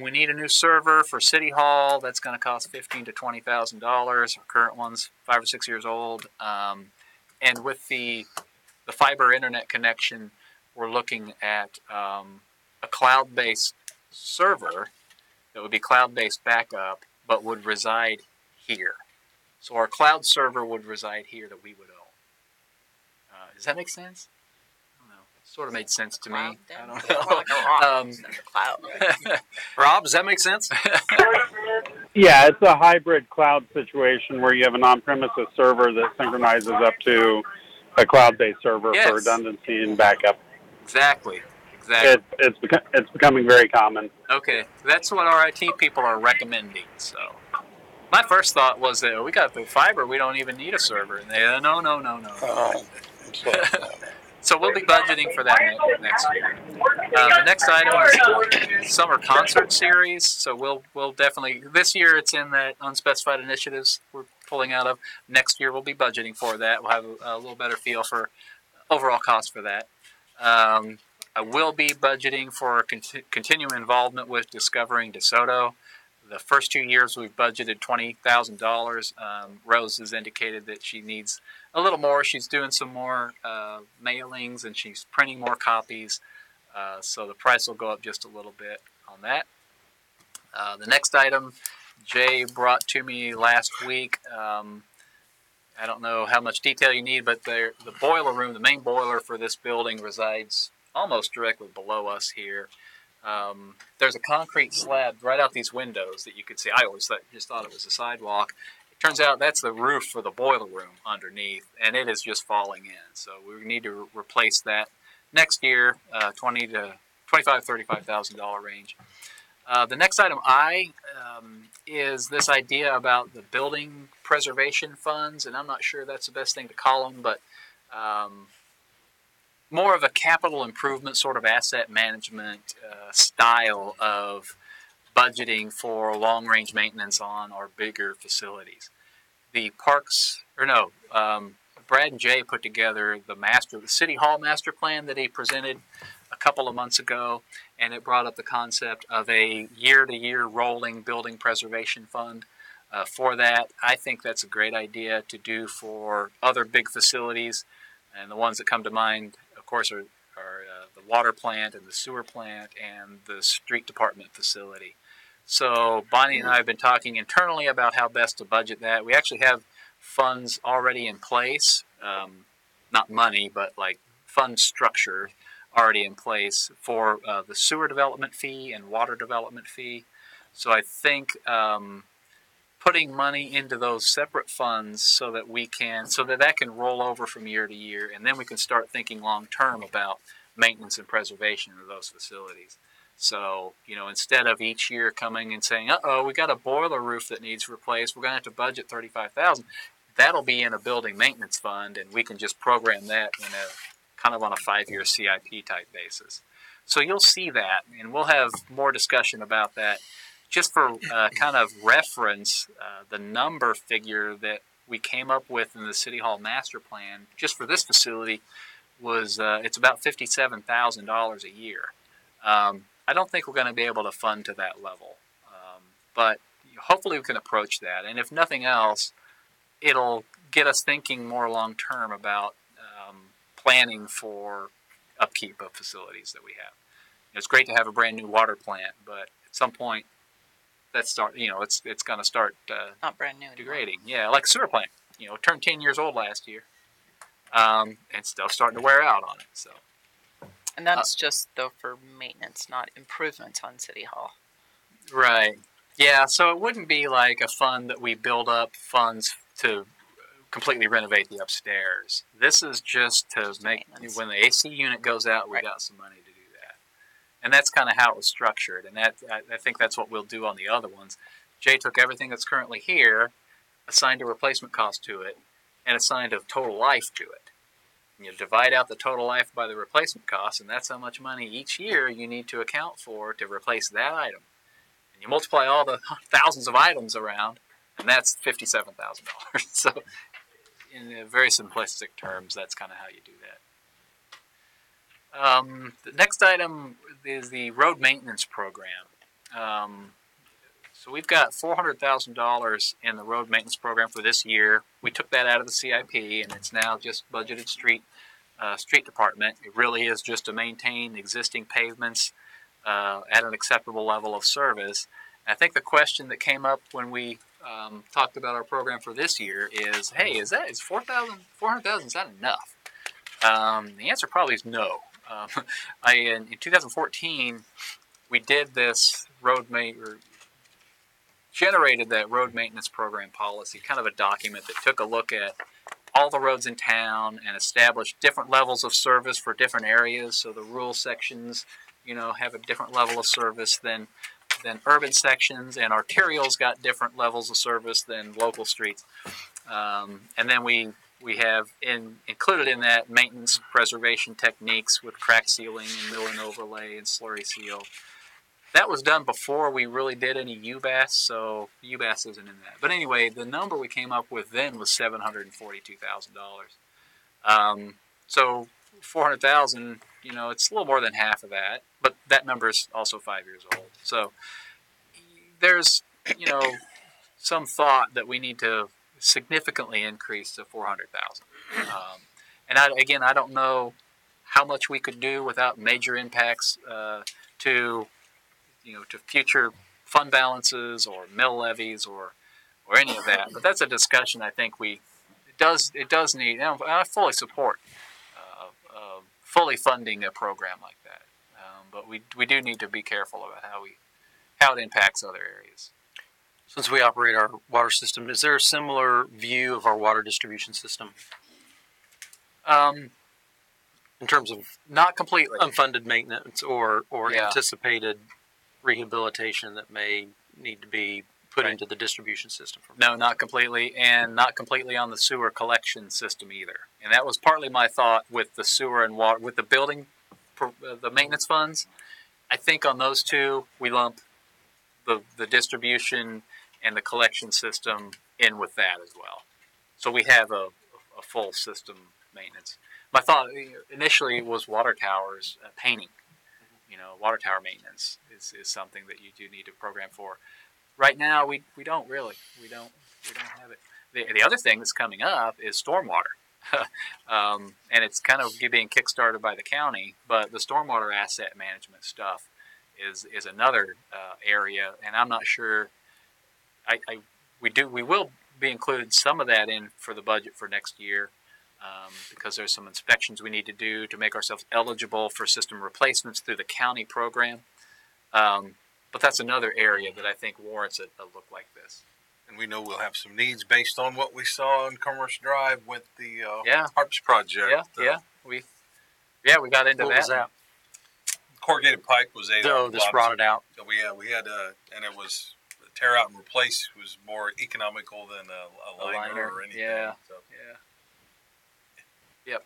We need a new server for City Hall. That's going to cost $15,000 to $20,000. Our current one's 5 or 6 years old. And with the fiber internet connection, we're looking at a cloud-based server that would be cloud-based backup, but would reside here. So our cloud server would reside here that we would own. Does that make sense? I don't know. Sort of made sense to me. I don't know. Like a rock. Cloud. Rob, does that make sense? Yeah, it's a hybrid cloud situation where you have an on-premises server that synchronizes up to a cloud-based server for redundancy and backup. Exactly. It's becoming very common. Okay, that's what our IT people are recommending. So, my first thought was that we got the fiber, we don't even need a server. And they no. So we'll be budgeting for that next year. The next item is summer concert series. So we'll definitely, this year it's in that unspecified initiatives we're pulling out of. Next year we'll be budgeting for that. We'll have a little better feel for overall cost for that. I will be budgeting for continuing involvement with Discovering DeSoto. The first 2 years we've budgeted $20,000. Rose has indicated that she needs a little more. She's doing some more mailings and she's printing more copies. So the price will go up just a little bit on that. The next item Jay brought to me last week. I don't know how much detail you need, but the boiler room, the main boiler for this building resides almost directly below us here. There's a concrete slab right out these windows that you could see. I always just thought it was a sidewalk. It turns out that's the roof for the boiler room underneath, and it is just falling in. So we need to replace that next year, $25,000 to $35,000 range. The next item is this idea about the building preservation funds, and I'm not sure that's the best thing to call them, but more of a capital improvement sort of asset management style of budgeting for long-range maintenance on our bigger facilities. The Brad and Jay put together the City Hall master plan that he presented a couple of months ago, and it brought up the concept of a year-to-year rolling building preservation fund. For that, I think that's a great idea to do for other big facilities, and the ones that come to mind, of course, are the water plant and the sewer plant and the street department facility. So Bonnie and I have been talking internally about how best to budget that. We actually have funds already in place, not money, but like fund structure already in place for the sewer development fee and water development fee. So I think putting money into those separate funds so that that can roll over from year to year, and then we can start thinking long term about maintenance and preservation of those facilities. So, instead of each year coming and saying, we got a boiler roof that needs replaced, we're going to have to budget $35,000. That'll be in a building maintenance fund, and we can just program that in a kind of on a 5-year CIP type basis. So you'll see that, and we'll have more discussion about that. Just for kind of reference, the number figure that we came up with in the City Hall master plan, just for this facility, was it's about $57,000 a year. I don't think we're going to be able to fund to that level, but hopefully we can approach that. And if nothing else, it'll get us thinking more long term about planning for upkeep of facilities that we have. It's great to have a brand new water plant, but at some point, it's going to start Not brand new anymore. degrading. Yeah, like sewer plant. It turned 10 years old last year, and still starting to wear out on it. So, and that's just though for maintenance, not improvements on City Hall. Right. Yeah. So it wouldn't be like a fund that we build up funds to completely renovate the upstairs. This is just to make when the AC unit goes out, we got some money to do that, and that's kind of how it was structured. And I think that's what we'll do on the other ones. Jay took everything that's currently here, assigned a replacement cost to it, and assigned a total life to it. And you divide out the total life by the replacement cost, and that's how much money each year you need to account for to replace that item. And you multiply all the thousands of items around, and that's $57,000. So, in very simplistic terms, that's kind of how you do that. The next item is the road maintenance program. So we've got $400,000 in the road maintenance program for this year. We took that out of the CIP, and it's now just budgeted street department. It really is just to maintain existing pavements at an acceptable level of service. And I think the question that came up when we talked about our program for this year is, hey, is $400,000? Is that enough? The answer probably is no. In 2014, we did this generated that road maintenance program policy, kind of a document that took a look at all the roads in town and established different levels of service for different areas. So the rural sections, have a different level of service than urban sections, and arterials got different levels of service than local streets. And then we have included in that maintenance preservation techniques with crack sealing and mill and overlay and slurry seal. That was done before we really did any UBAS, so UBAS isn't in that. But anyway, the number we came up with then was $742,000. So $400,000, it's a little more than half of that, but that number is also 5 years old. So there's, some thought that we need to significantly increase to $400,000. And I don't know how much we could do without major impacts to future fund balances or mill levies or any of that. But that's a discussion I think it does need. I fully support fully funding a program like that. But we do need to be careful about how it impacts other areas. Since we operate our water system, is there a similar view of our water distribution system? In terms of not completely unfunded maintenance or Yeah. anticipated rehabilitation that may need to be put into the distribution system? No, not completely, and not completely on the sewer collection system either. And that was partly my thought with the sewer and water, with the building, the maintenance funds. I think on those two, we lump the distribution and the collection system in with that as well. So we have a full system maintenance. My thought initially was water towers painting. Water tower maintenance is something that you do need to program for. Right now, we don't really. We don't have it. The other thing that's coming up is stormwater. And it's kind of being kickstarted by the county, but the stormwater asset management stuff is another area, and I'm not sure. We will be including some of that in for the budget for next year, because there's some inspections we need to do to make ourselves eligible for system replacements through the county program. But that's another area that I think warrants a look like this. And we know we'll have some needs based on what we saw in Commerce Drive with the Harps project. We got into what that. Was that? Corrugated pipe was this brought it out. So we had and it was tear out and replace was more economical than a liner or anything. Yeah. So. Yeah. Yep.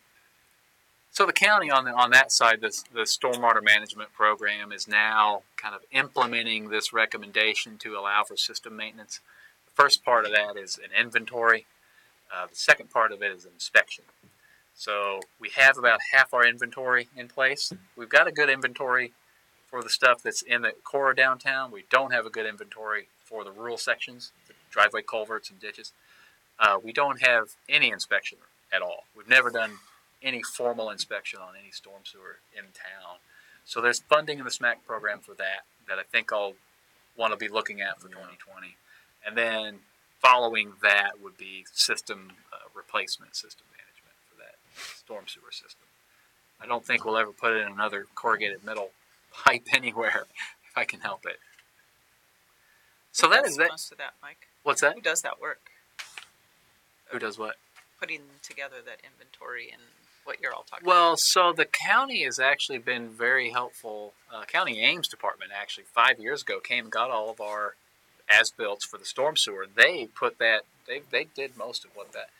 So the county on that side, the stormwater management program is now kind of implementing this recommendation to allow for system maintenance. The first part of that is an inventory. The second part of it is inspection. So we have about half our inventory in place. We've got a good inventory for the stuff that's in the core of downtown. We don't have a good inventory for the rural sections, the driveway culverts and ditches. We don't have any inspection at all. We've never done any formal inspection on any storm sewer in town. So there's funding in the SMAC program for that I think I'll want to be looking at for 2020. And then following that would be system replacement, system management for that storm sewer system. I don't think we'll ever put in another corrugated metal pipe anywhere if I can help it. So that is that. Most of that, Mike. What's that? Who does that work? Who does what? Putting together that inventory and what you're all talking Well, so the county has actually been very helpful. County Ames Department actually 5 years ago came and got all of our as-built for the storm sewer. They put that. They did most of what that.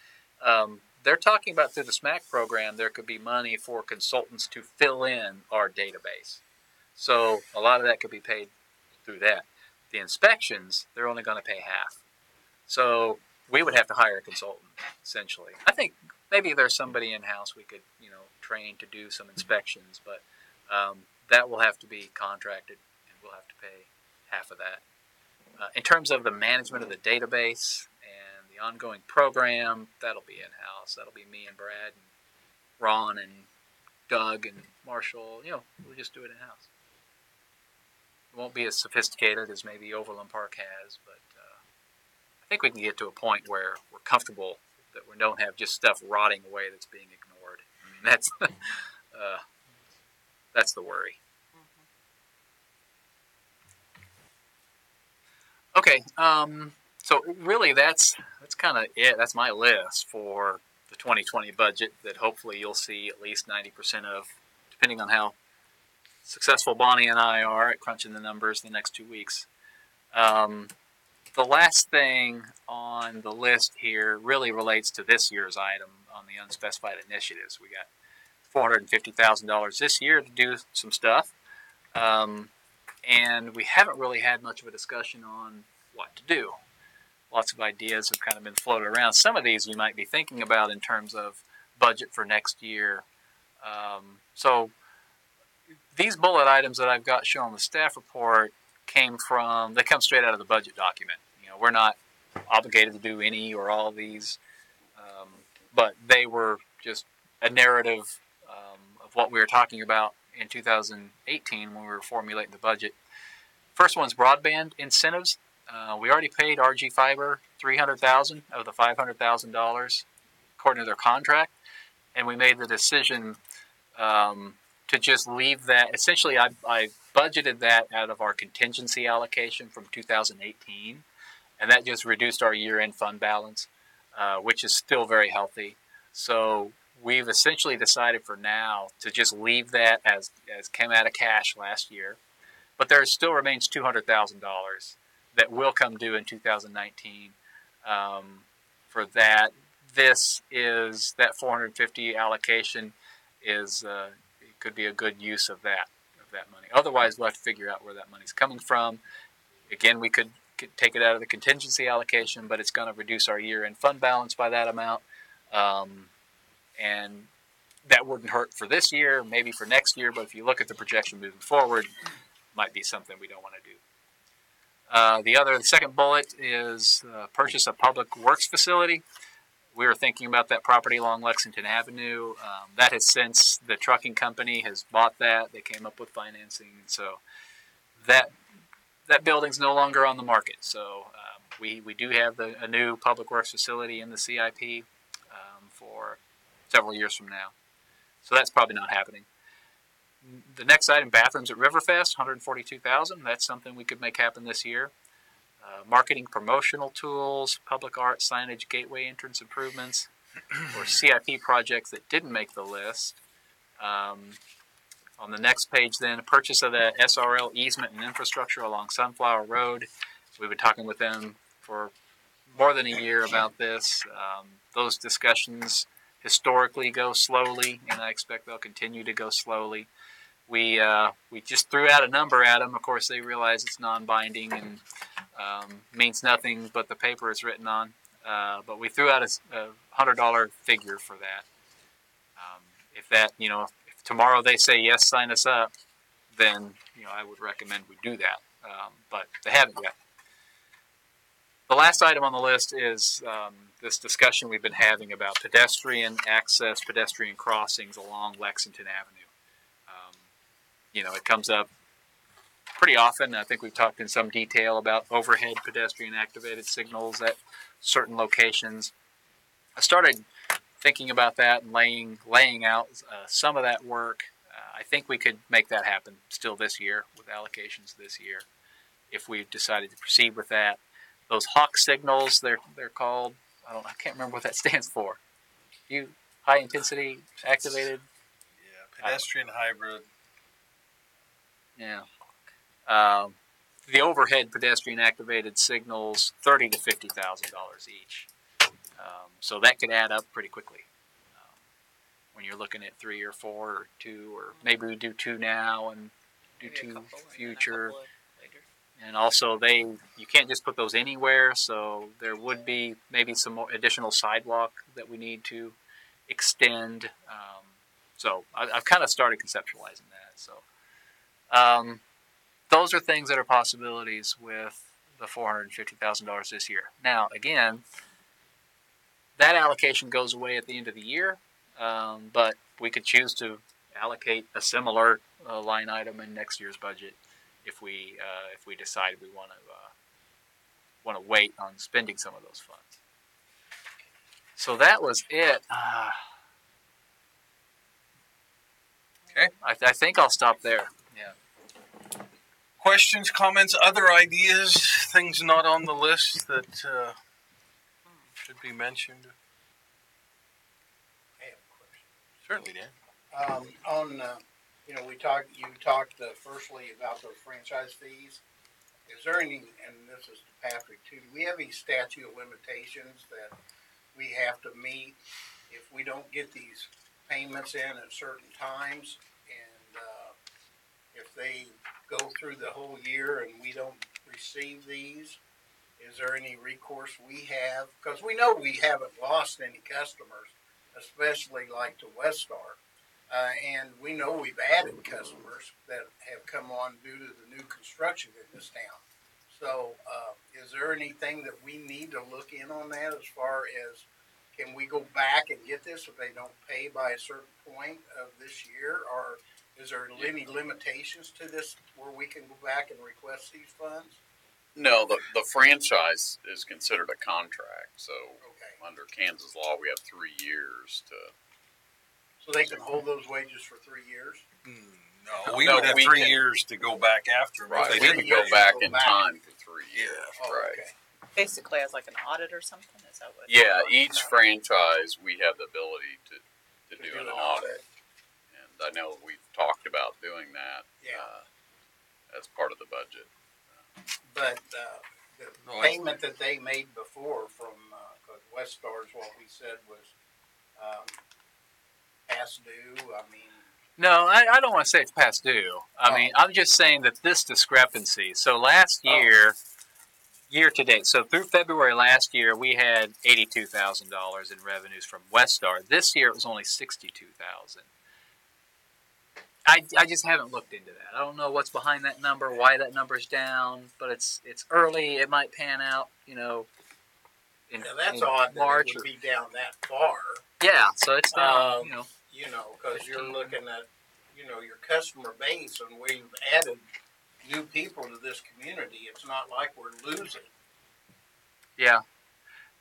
They're talking about through the SMAC program. There could be money for consultants to fill in our database. So a lot of that could be paid through that. The inspections, they're only going to pay half. So we would have to hire a consultant, essentially. I think maybe there's somebody in-house we could, train to do some inspections, but that will have to be contracted, and we'll have to pay half of that. In terms of the management of the database and the ongoing program, that'll be in-house. That'll be me and Brad and Ron and Doug and Marshall. We'll just do it in-house. It won't be as sophisticated as maybe Overland Park has, but I think we can get to a point where we're comfortable that we don't have just stuff rotting away that's being ignored. I mean, that's the worry. Okay, so really that's kind of it. That's my list for the 2020 budget that hopefully you'll see at least 90% of, depending on how successful Bonnie and I are at crunching the numbers the next 2 weeks. The last thing on the list here really relates to this year's item on the unspecified initiatives. We got $450,000 this year to do some stuff. And we haven't really had much of a discussion on what to do. Lots of ideas have kind of been floated around. Some of these you might be thinking about in terms of budget for next year. So these bullet items that I've got shown on the staff report they come straight out of the budget document. We're not obligated to do any or all of these, but they were just a narrative of what we were talking about in 2018 when we were formulating the budget. First one's broadband incentives. We already paid RG Fiber $300,000 of the $500,000 according to their contract, and we made the decision to just leave that. Essentially, I budgeted that out of our contingency allocation from 2018, and that just reduced our year-end fund balance, which is still very healthy. So we've essentially decided for now to just leave that as came out of cash last year. But there still remains $200,000 that will come due in 2019 for that. This is that 450 allocation is it could be a good use of that money. Otherwise, we'll have to figure out where that money's coming from. Again, we could take it out of the contingency allocation, but it's going to reduce our year-end fund balance by that amount. And that wouldn't hurt for this year, maybe for next year, but if you look at the projection moving forward, it might be something we don't want to do. The second bullet is purchase a public works facility. We were thinking about that property along Lexington Avenue. That has since the trucking company has bought that. They came up with financing, so that building's no longer on the market. So we do have a new public works facility in the CIP for several years from now. So that's probably not happening. The next item, bathrooms at Riverfest, $142,000. That's something we could make happen this year. Marketing promotional tools, public art, signage, gateway entrance improvements, or CIP projects that didn't make the list. On the next page then, purchase of the SRL easement and infrastructure along Sunflower Road. We've been talking with them for more than a year about this. Those discussions historically go slowly, and I expect they'll continue to go slowly. We just threw out a number at them. Of course, they realize it's non-binding and means nothing but the paper it's written on. But we threw out a $100 figure for that. If tomorrow they say yes, sign us up, then I would recommend we do that. But they haven't yet. The last item on the list is this discussion we've been having about pedestrian access, pedestrian crossings along Lexington Avenue. It comes up pretty often. I think we've talked in some detail about overhead pedestrian activated signals at certain locations. I started thinking about that and laying out some of that work. I think we could make that happen still this year with allocations this year if we decided to proceed with that. Those Hawk signals, they're called. I can't remember what that stands for. High intensity activated. Yeah, pedestrian hybrid. Yeah. The overhead pedestrian activated signals, $30,000 to $50,000 each. So that could add up pretty quickly. When you're looking at 3 or 4 or 2, or maybe we do 2 now and do Maybe 2 future. and then a couple later. And also you can't just put those anywhere, so there would be maybe some more additional sidewalk that we need to extend. So I've kind of started conceptualizing that. So those are things that are possibilities with the $450,000 this year. Now, again, that allocation goes away at the end of the year, but we could choose to allocate a similar line item in next year's budget if we decide we want to wait on spending some of those funds. So that was it. Okay. I think I'll stop there. Yeah. Questions, comments, other ideas, things not on the list that should be mentioned? I have a question. Certainly, Dan. You talked firstly about those franchise fees. Is there any, and this is to Patrick too, do we have any statute of limitations that we have to meet if we don't get these payments in at certain times? And if they go through the whole year and we don't receive these, is there any recourse we have? Because we know we haven't lost any customers, especially like to Westar. And we know we've added customers that have come on due to the new construction in this town. So is there anything that we need to look in on that as far as can we go back and get this if they don't pay by a certain point of this year? Or is there any limitations to this where we can go back and request these funds? No, the franchise is considered a contract. So under Kansas law, we have 3 years to. So they can hold those wages for 3 years? No, we would have 3 years to go back after. Right, we can go back in time for 3 years. Yeah. Right. Okay. Basically, as like an audit or something. Is that what? Yeah, each franchise we have the ability to do an audit, and I know we've talked about doing that as part of the budget. But the payment that they made before from Westar's, what we said was past due. I mean, no, I don't want to say it's past due. I mean, I'm just saying that this discrepancy. So last year, year to date, so through February last year, we had $82,000 in revenues from Westar. This year, it was only $62,000. I just haven't looked into that. I don't know what's behind that number, why that number's down, but it's early. It might pan out, in that's odd March. That it would be down that far. Yeah, so it's down, because you're looking at, your customer base, and we've added new people to this community. It's not like we're losing. Yeah.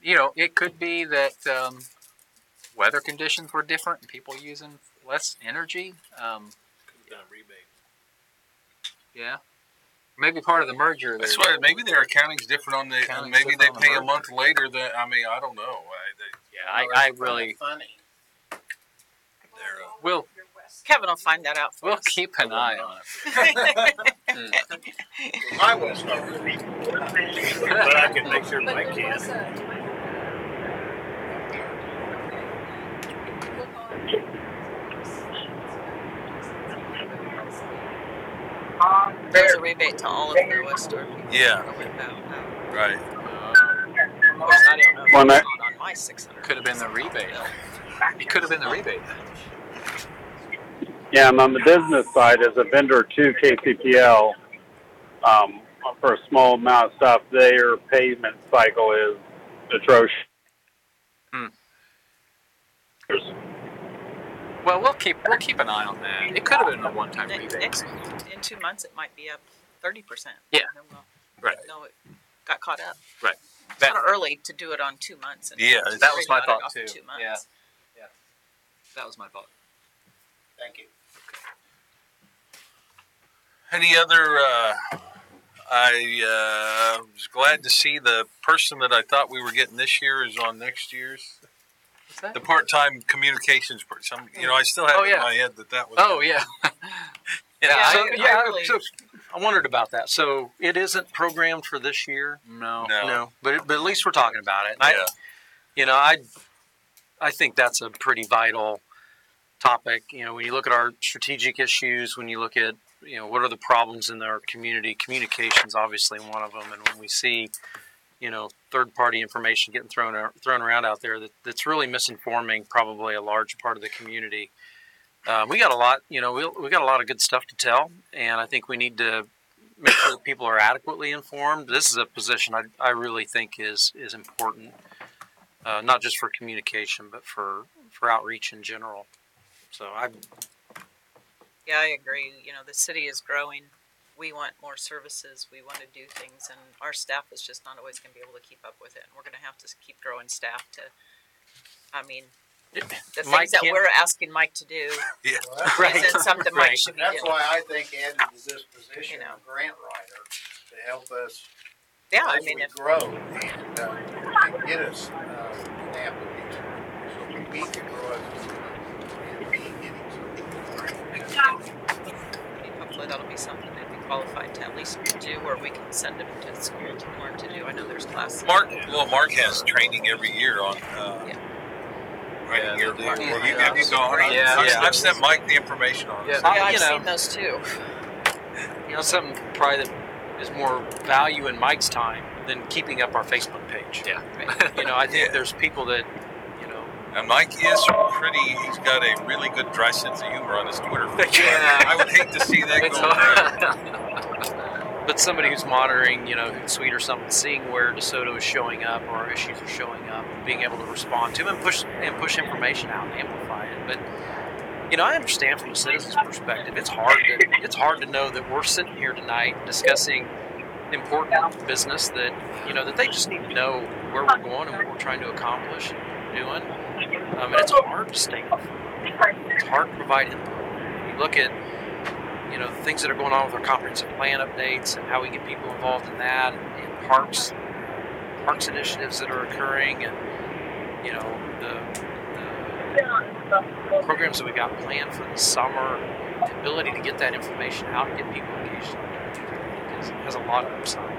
It could be that weather conditions were different and people using less energy. Could have been a rebate. Yeah. Maybe part of the merger. That's why maybe their accounting's different on the. Maybe they pay a month later. I don't know. I really. Funny. Kevin will find that out for We'll us. keep an eye on it. My Westar. But I can make sure Mike can. There's a rebate to all of the Westar people. Yeah. Right. Of course, I don't know if Well, it's not on my 600. Could have been the rebate. It could have been the rebate. Yeah, and on the business side, as a vendor to KCPL, for a small amount of stuff, their pavement cycle is atrocious. Hmm. Well, we'll keep an eye on that. It could have been a one-time rebate. In 2 months, it might be up 30%. Yeah. And we'll Right. know it got caught up. Right. It's kind of early to do it on 2 months. And Yeah, that was my about it thought off too. 2 months. Yeah. That was my thought. Thank you. Any other? I was glad to see the person that I thought we were getting this year is on next year's. What's that? The part-time communications person. I still have it in my head that was. Oh yeah. I wondered about that. So it isn't programmed for this year. No. But at least we're talking about it. And I think that's a pretty vital topic. When you look at our strategic issues, when you look at what are the problems in our community, communication's obviously one of them. And when we see third-party information getting thrown around out there that's really misinforming probably a large part of the community. We got a lot, we got a lot of good stuff to tell, and I think we need to make sure that people are adequately informed. This is a position I really think is important, not just for communication, but for outreach in general. So I agree. The city is growing. We want more services. We want to do things, and our staff is just not always going to be able to keep up with it. And we're going to have to keep growing staff to. The things that we're asking Mike to do isn't something Mike should be doing. That's why I think added to this position, a grant writer, to help us as we grow and get us an application so we can grow as a city and be getting some. Hopefully that'll be something they'd be qualified to at least do, or we can send them to school to learn to do. I know there's classes. Mark has training every year on. Have you gone? I've sent Mike the information on it. I've seen those too. Something probably that is more value in Mike's time than keeping up our Facebook page. Yeah. I think there's people that, And Mike is he's got a really good dry sense of humor on his Twitter feed. I would hate to see that go. But somebody who's monitoring, Hootsuite or something, seeing where DeSoto is showing up or our issues are showing up, being able to respond to them and push information out and amplify it. But I understand from a citizen's perspective, it's hard to know that we're sitting here tonight discussing important business that that they just need to know where we're going and what we're trying to accomplish and doing. And it's hard to stay informed. It's hard to provide input. You look at things that are going on with our comprehensive plan updates and how we get people involved in that, and parks initiatives that are occurring, and the programs that we got planned for the summer. The ability to get that information out and get people engaged has a lot of upside.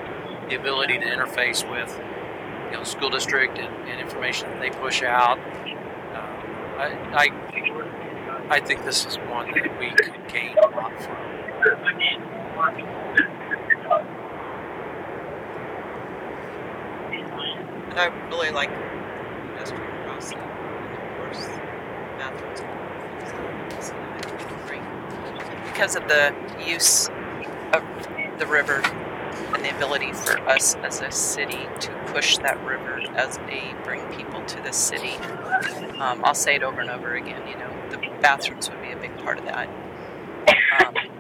The ability to interface with the school district and information that they push out. I think this is one that we could gain a lot from. And I really like pedestrian crossing, and of course, bathrooms. Because of the use of the river and the ability for us as a city to push that river as they bring people to the city. I'll say it over and over again, the bathrooms would be a big part of that.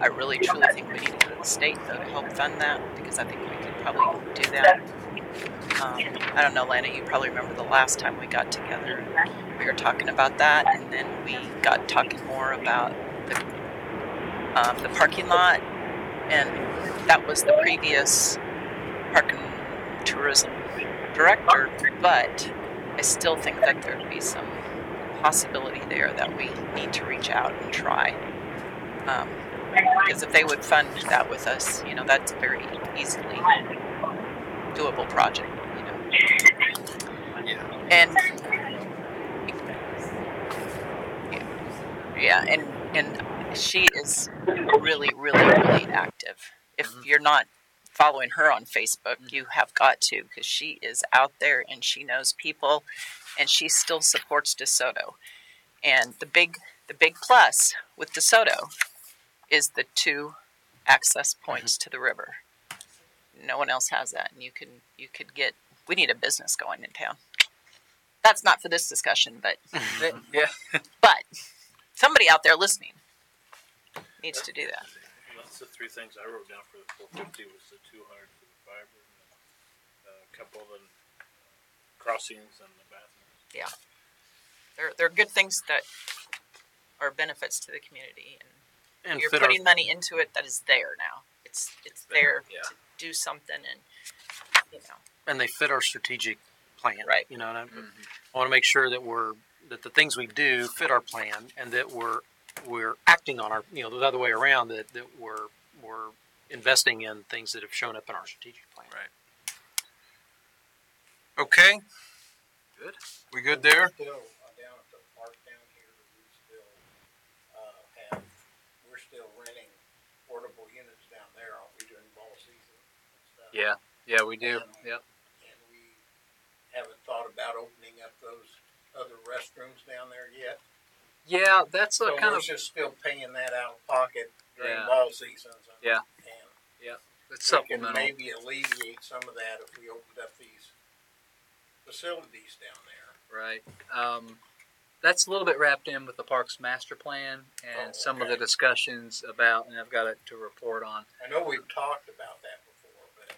I really truly think we need to go to the state, though, to help fund that, because I think we could probably do that. I don't know, Lana, you probably remember the last time we got together. We were talking about that, and then we got talking more about the parking lot, and that was the previous park and tourism director, but I still think that there'd be some possibility there that we need to reach out and try. Because if they would fund that with us, that's a very easily doable project, And and she is really, really, really active. If you're not following her on Facebook, you have got to, because she is out there and she knows people, and she still supports DeSoto. And the big plus with DeSoto is the 2 access points to the river. no one else has that, and you could get. We need a business going in town. That's not for this discussion, but Yeah. but somebody out there listening needs to do that. That's the three things I wrote down for the 450 was the 200 for the fiber, and a couple of the crossings and the bathrooms. Yeah, they're good things that are benefits to the community, and you're putting money into it that is there now. It's there to do something, and and they fit our strategic plan, right? And I want to make sure that that the things we do fit our plan, and that we're acting on our the other way around, that we're investing in things that have shown up in our strategic plan. Right. Okay. Good. We good there? Still down at the park down here, we're still renting portable units down there, aren't we, during ball season and stuff? Yeah, we do. Yep. And we haven't thought about opening up those other restrooms down there yet. Yeah, that's a so kind we're of just still paying that out of pocket during ball seasons. And it's we supplemental. can maybe alleviate some of that if we opened up these facilities down there. Right. That's a little bit wrapped in with the parks master plan and some of the discussions about, and I've got it to report on. I know we've talked about that before, but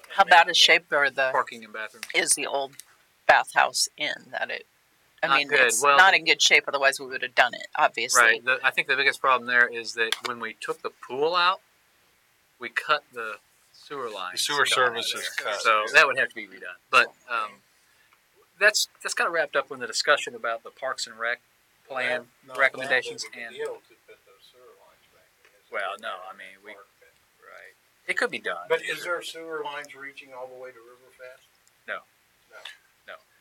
how bad a shape are the parking and bathrooms? Is the old bathhouse in that it? I mean, good. it's not in good shape. Otherwise, we would have done it. Obviously, right. I think the biggest problem there is that when we took the pool out, we cut the sewer line. The sewer service is cut, so that would have to be redone. But that's kind of wrapped up in the discussion about the Parks and Rec plan recommendations and. Well, no, I mean right. It could be done. But is there sewer lines reaching all the way to Riverfest? No.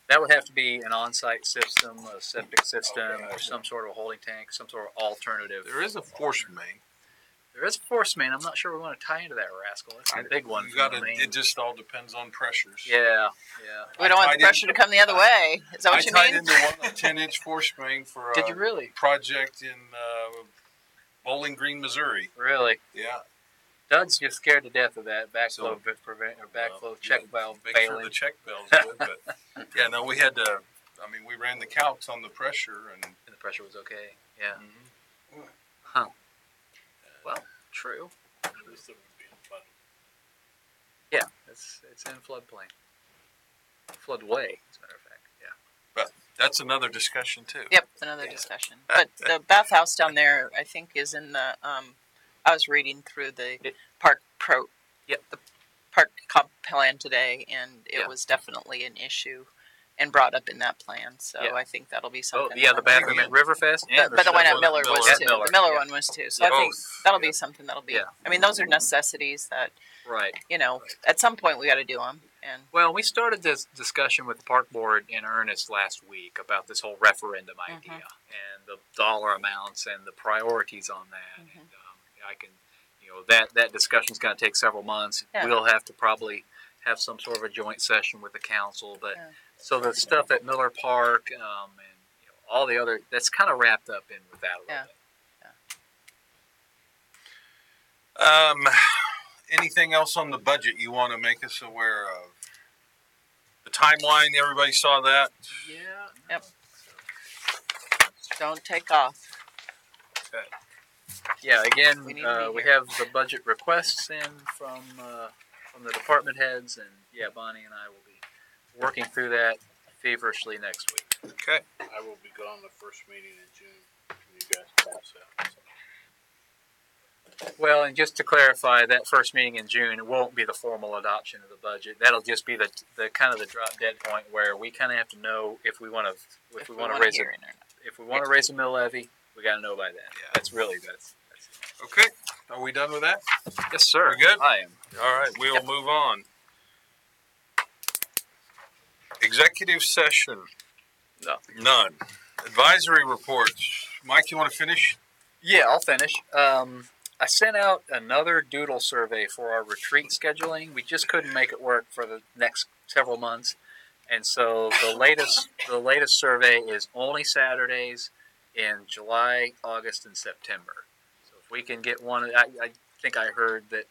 That would have to be an on-site system, a septic system, or some sort of a holding tank, some sort of alternative. There is a force main. There is a force main. I'm not sure we want to tie into that rascal. It's a big one. It just all depends on pressures. Yeah. We don't want the pressure to come the other way. Is that what you mean? I tied into one 10-inch force main for Did you really? Project in Bowling Green, Missouri. Really? Yeah. Doug's just scared to death of that backflow check valve make failing. Sure the check valve's good, but we had to. I mean, we ran the calcs on the pressure, and the pressure was okay. Yeah. Mm-hmm. Huh. Well, true. Yeah, it's in floodplain, floodway, as a matter of fact. Yeah. But that's another discussion too. Yep, another discussion. But the bathhouse down there, I think, is in the. I was reading through the park the park comp plan today, and it was definitely an issue and brought up in that plan. So I think that'll be something. Oh, yeah, the bathroom at Riverfest. But the one at Miller was too. The Miller one was too. So I think that'll be something that'll be. Yeah. I mean, those are necessities that. Right. At some point we got to do them. And well, we started this discussion with the park board in earnest last week about this whole referendum idea and the dollar amounts and the priorities on that. And I can, that discussion's going to take several months. Yeah. We'll have to probably have some sort of a joint session with the council. But so the stuff at Miller Park and all the other, that's kind of wrapped up in with that a little bit. Anything else on the budget you want to make us aware of? The timeline, everybody saw that? Yeah. Yep. Don't take off. Okay. Yeah, again, we have the budget requests in from the department heads, and Bonnie and I will be working through that feverishly next week. Okay. I will be gone the first meeting in June. You guys pass out. Well, and just to clarify, that first meeting in June won't be the formal adoption of the budget. That'll just be the kind of the drop dead point where we kind of have to know if we want to raise a mill levy. We got to know by then. Yeah. That's okay. Are we done with that? Yes, sir. We're good? I am. All right. We will move on. Executive session. None. Advisory reports. Mike, you want to finish? Yeah, I'll finish. I sent out another doodle survey for our retreat scheduling. We just couldn't make it work for the next several months. And so the latest survey is only Saturdays in July, August, and September. So if we can get one, think I heard that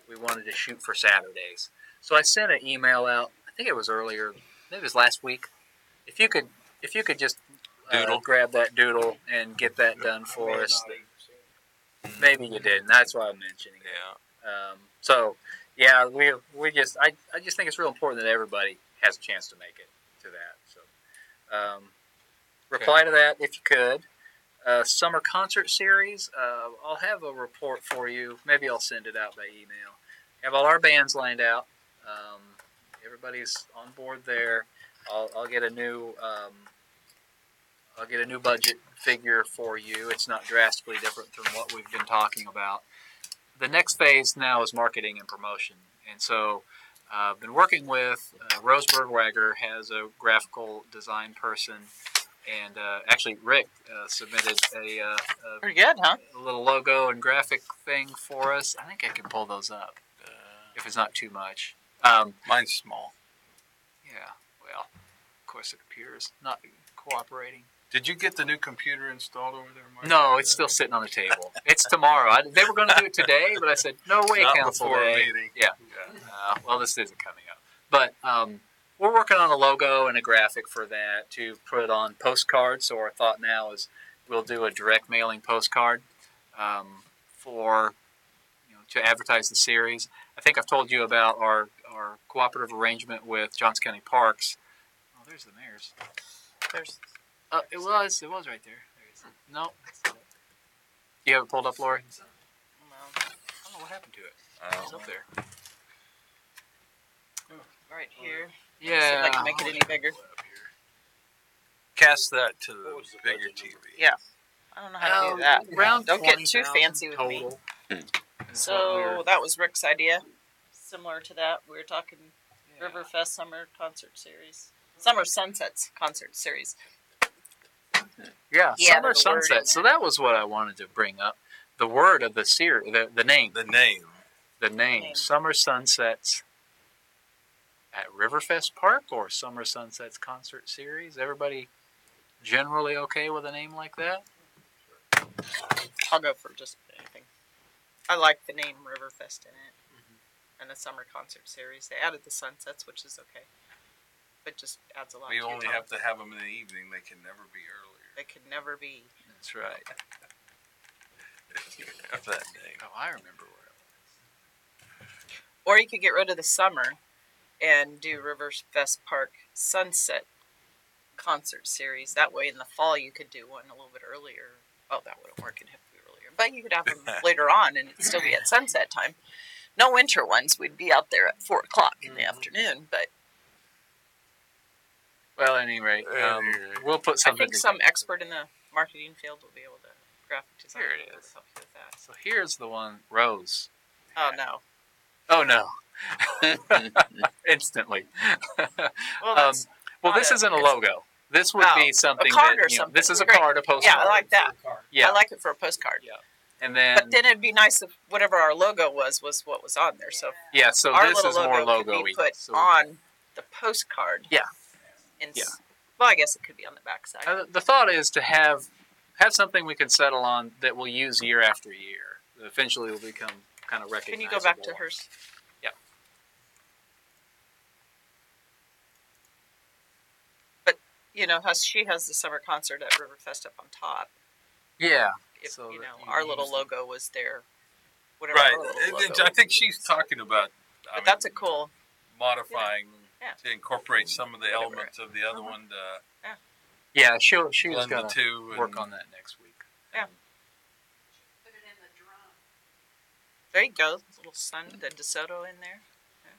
we wanted to shoot for Saturdays. So I sent an email out. I think it was earlier. Maybe it was last week. If you could just grab that doodle and get that done for us. Maybe you did, and that's why I'm mentioning it. Yeah. So, yeah, we just I just think it's real important that everybody has a chance to make it to that. So, reply to that if you could. Summer concert series. I'll have a report for you. Maybe I'll send it out by email. Have all our bands lined out. Everybody's on board there. I'll get a new budget figure for you. It's not drastically different from what we've been talking about. The next phase now is marketing and promotion, and so I've been working with Rose Bergwager has a graphical design person, and actually Rick submitted Pretty good, huh? a little logo and graphic thing for us. I think I can pull those up if it's not too much. Mine's small. Yeah, well, of course it appears not cooperating. Did you get the new computer installed over there, Mark? No, it's still sitting on the table. It's tomorrow. They were going to do it today, but I said, no way, Not council before day. a meeting. Yeah. Well, this isn't coming up. But we're working on a logo and a graphic for that to put on postcards. So our thought now is we'll do a direct mailing postcard for to advertise the series. I think I've told you about our cooperative arrangement with Johnson County Parks. Oh, there's the mayor's. It was right there. No. You have it pulled up, Lori? No. I don't know what happened to it. It's up there. Right here. Yeah. See if I can make it any bigger. Cast that to the bigger TV. Yeah. I don't know how to do that. Around Don't get too fancy with total. me. So that was Rick's idea. Similar to that, we were talking Riverfest Summer Concert Series. Summer Sunsets Concert Series. Yeah, Yeah, Summer the word in Sunset. So there. that was what I wanted to bring up. The word of the series, the name. The name. The name. Summer Sunsets at Riverfest Park or Summer Sunsets Concert Series. Everybody generally okay with a name like that? I'll go for just anything. I like the name Riverfest in it. And the Summer Concert Series. They added the sunsets, which is okay. But just adds a lot We to only it. have to have them in the evening. They can never be earlier. They could never be. That's right. Have that name. Oh, I remember where it was. Or you could get rid of the summer and do Riverfest Park Sunset Concert Series. That way in the fall you could do one a little bit earlier. Oh, that wouldn't work. It'd have to be earlier. But you could have them later on and it'd still be at sunset time. No winter ones. We'd be out there at 4 o'clock in the afternoon. But Well, at any rate, we'll put I something think some together. expert in the marketing field will be able to graphic design. Here it is. Help you with that. So here's the one, Rose. Oh, no. Oh, no. Instantly. Well, that's this isn't a logo. This would be something a card that, or something. this is a Great. card, a postcard. Yeah, I like that. Yeah. I like it for a postcard. Yeah. And then, But then it'd be nice if whatever our logo was what was on there. So yeah, so our this little is more logo could logo-y. be put So- on the postcard. Yeah. Yeah. Well, I guess it could be on the backside. The thought is to have something we can settle on that we'll use year after year. That eventually will become kind of recognizable. Can you go back to hers? Yeah. But how she has the summer concert at Riverfest up on top. Yeah. If So that you our use little the- logo was there. Whatever Right. our little logo. I think she's talking about But that's a cool. modifying Yeah. to incorporate some of the elements of the other one to Yeah, she's blend the going to two. work on that next week. Yeah. Put it in the drum. There you go. Little sun, the DeSoto in there. Yeah.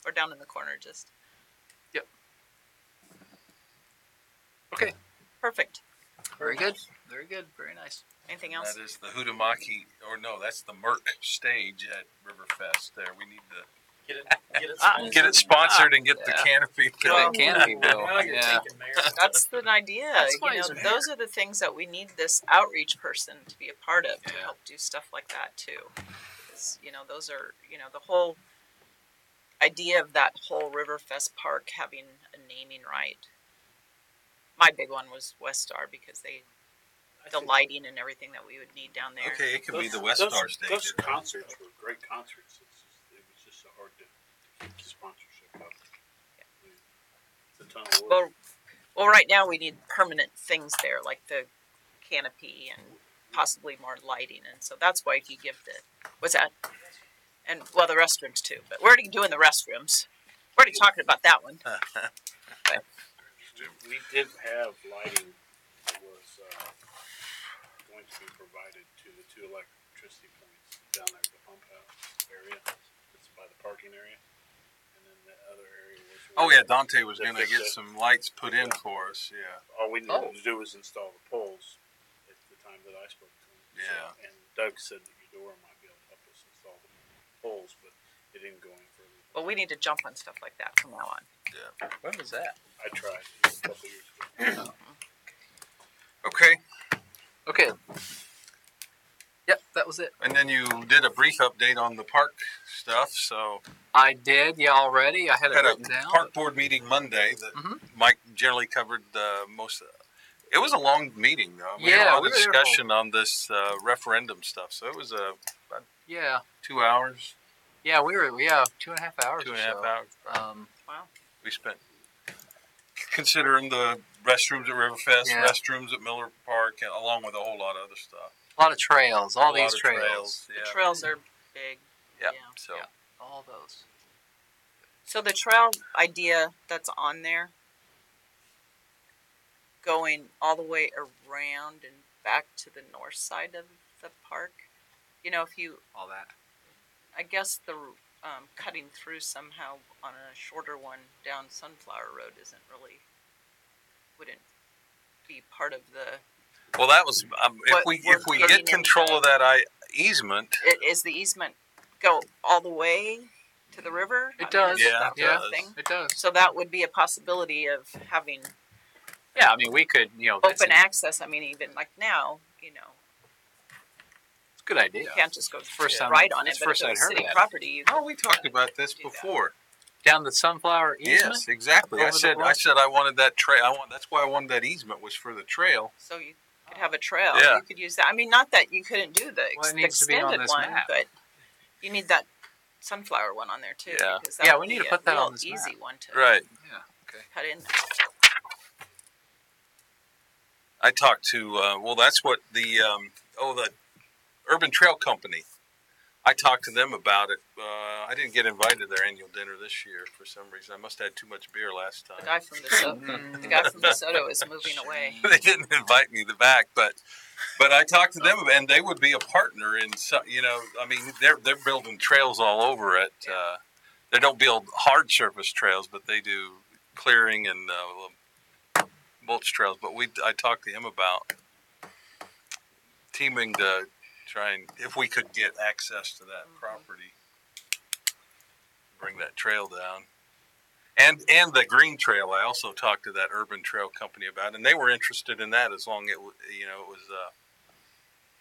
Or down in the corner, just. Yep. Okay. Perfect. Very good. Very good. Very nice. Anything else? That is the Hudamaki, or no, that's the Merc stage at Riverfest. There, we need to get it sponsored and get the canopy. Get that canopy bill. Now you're Yeah. thinking, Mayor. That's the idea. That's why he's a mayor. Those are the things that we need this outreach person to be a part of to Yeah. help do stuff like that too. Because, those are, the whole idea of that whole Riverfest Park having a naming right. My big one was West Star because the lighting and everything that we would need down there. Okay, it could be the West Star stage. Those concerts were great concerts. It was just so hard to keep the sponsorship up. It's a ton of work. Well, right now we need permanent things there, like the canopy and possibly more lighting, and so that's why you give what's that? And well, the restrooms too. But we're already doing the restrooms. We're already talking about that one. We did have lighting that was going to be provided to the 2 electricity points down there at the pump house area. It's by the parking area. And then the other area was... Oh, yeah, Dante was going to get some lights put in for us, yeah. All we needed to do was install the poles at the time that I spoke to him. Yeah. So, and Doug said that Eudora might be able to help us install the poles, but it didn't go any further. Well, we need to jump on stuff like that from now on. Yeah. When was that? I tried a couple years ago. Okay. Okay. Yep, that was it. And then you did a brief update on the park stuff, so... I did, yeah, already. I had it written a down. park board meeting Monday that Mike generally covered most of. It was a long meeting, though. We had a lot of discussion on this referendum stuff, so it was about 2 hours. Yeah, we were 2.5 hours. 2.5 hours. Wow. We spent considering the restrooms at Riverfest, restrooms at Miller Park, and along with a whole lot of other stuff. A lot of trails, all these trails. The trails are big. Yeah. So all those. So the trail idea that's on there, going all the way around and back to the north side of the park, if you all that. I guess the cutting through somehow on a shorter one down Sunflower Road wouldn't be part of the. Well, that was if we get control of that easement. Is the easement go all the way to the river? It does. It does. So that would be a possibility of having. Yeah, I mean, we could, open access. I mean, even like now, It's a good idea. You can't just go first time right on it, but first if it's I heard city that. property. We talked about this before. Down the Sunflower easement? Yes, exactly. I said I wanted that trail. That's why I wanted that easement was for the trail. So you could have a trail. Yeah. You could use that. I mean, not that you couldn't do the extended one, map. but you need that Sunflower one on there too. Yeah. Because that we need to put that on this easy map. one to Right. Yeah. Okay. cut in. I talked to that's what the Urban Trail Company. I talked to them about it. I didn't get invited to their annual dinner this year for some reason. I must have had too much beer last time. The guy from the Soto is moving away. They didn't invite me back, but I talked to them, and they would be a partner in some. I mean, they're building trails all over it. They don't build hard surface trails, but they do clearing and mulch trails. But I talked to him about teaming to try and, if we could get access to that property, bring that trail down. And the green trail, I also talked to that Urban Trail Company about, and they were interested in that as long as it was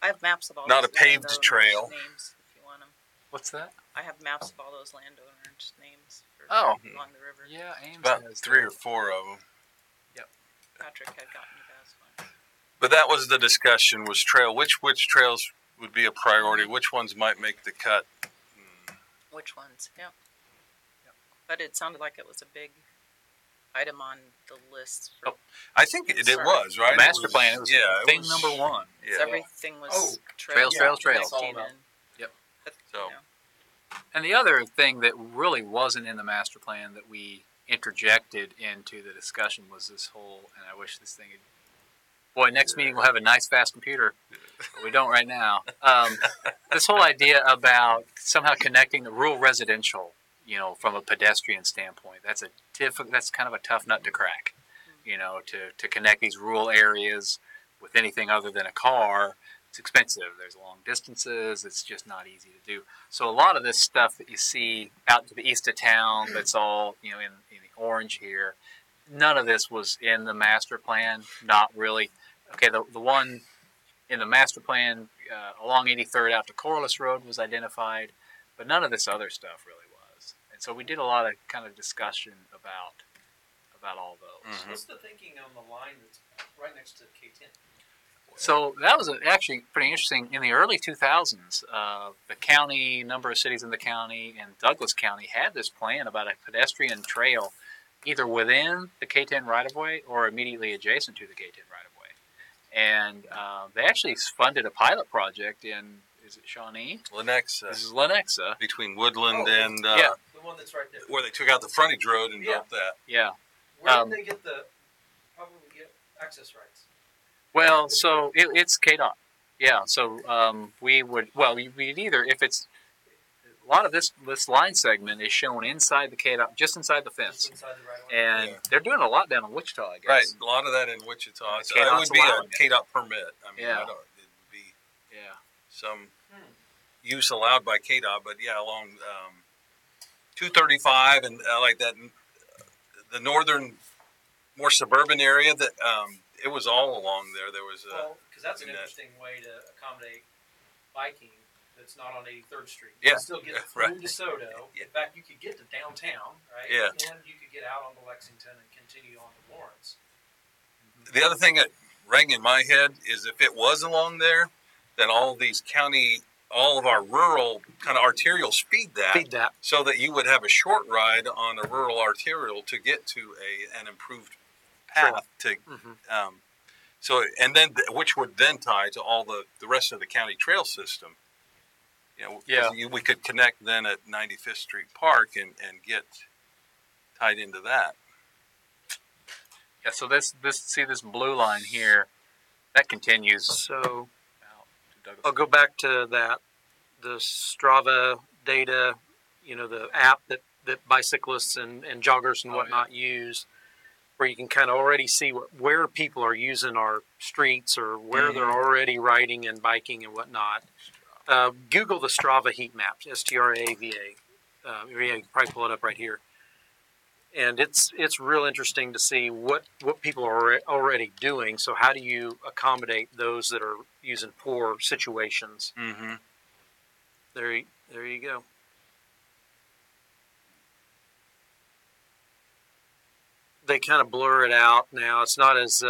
I have maps of all not those a paved landowners' trail. names if you want them. What's that? I have maps of all those landowners' names along the river. Yeah, Ames About has 3 or 4 of them. Yep. Patrick had gotten you guys one. But that was the discussion, was trail. Which trails would be a priority? Which ones might make the cut? Which ones? Yep. But it sounded like it was a big item on the list. I think it was, right? Master plan. It was thing number one. Yeah. Everything was trails. connecting and, Yep. So. And the other thing that really wasn't in the master plan that we interjected into the discussion was this whole, and I wish this thing had, boy, next meeting we'll have a nice fast computer. But we don't right now. This whole idea about somehow connecting the rural residential, from a pedestrian standpoint, that's kind of a tough nut to crack. To connect these rural areas with anything other than a car, it's expensive. There's long distances. It's just not easy to do. So a lot of this stuff that you see out to the east of town, that's all in the orange here, none of this was in the master plan. Not really. Okay, the one in the master plan along 83rd out to Corliss Road was identified, but none of this other stuff really was. And so we did a lot of kind of discussion about all those. What's the thinking on the line that's right next to K10? So that was actually pretty interesting. In the early 2000s, the county, number of cities in the county, and Douglas County had this plan about a pedestrian trail either within the K-10 right-of-way or immediately adjacent to the K-10 right-of-way. And they actually funded a pilot project in, is it Shawnee? Lenexa. This is Lenexa. Between Woodland and yeah. The one that's right there. where they took out the frontage road and built that. Yeah. Where did they get how would we get access rights? Well, so it's KDOT. Yeah, so we'd either, if it's, a lot of this line segment is shown inside the KDOT, just inside the fence. Inside the right of way. And they're doing a lot down in Wichita, I guess. Right, a lot of that in Wichita. So it would be a KDOT permit. I mean, Yeah. it would be Yeah. some use allowed by KDOT, but yeah, along 235 and like that, the northern, more suburban area that it was all along there. There was because that's an interesting way to accommodate biking that's not on 83rd Street. Yeah. You can still get through DeSoto. Yeah. In fact, you could get to downtown, right? Yeah. And you could get out onto Lexington and continue on to Lawrence. The other thing that rang in my head is if it was along there, then all of our rural kind of arterials feed that, so that you would have a short ride on a rural arterial to get to an improved path so and then which would then tie to all the rest of the county trail system. We could connect then at 95th Street Park and get tied into that. Yeah, so this blue line here, that continues. So out to Douglas. I'll go back to that, the Strava data, the app that bicyclists and joggers and whatnot use, where you can kind of already see where people are using our streets or where they're already riding and biking and whatnot. Google the Strava heat maps, Strava. You can probably pull it up right here. And it's real interesting to see what people are already doing. So how do you accommodate those that are using poor situations? Mm-hmm. There you go. They kind of blur it out now. It's not as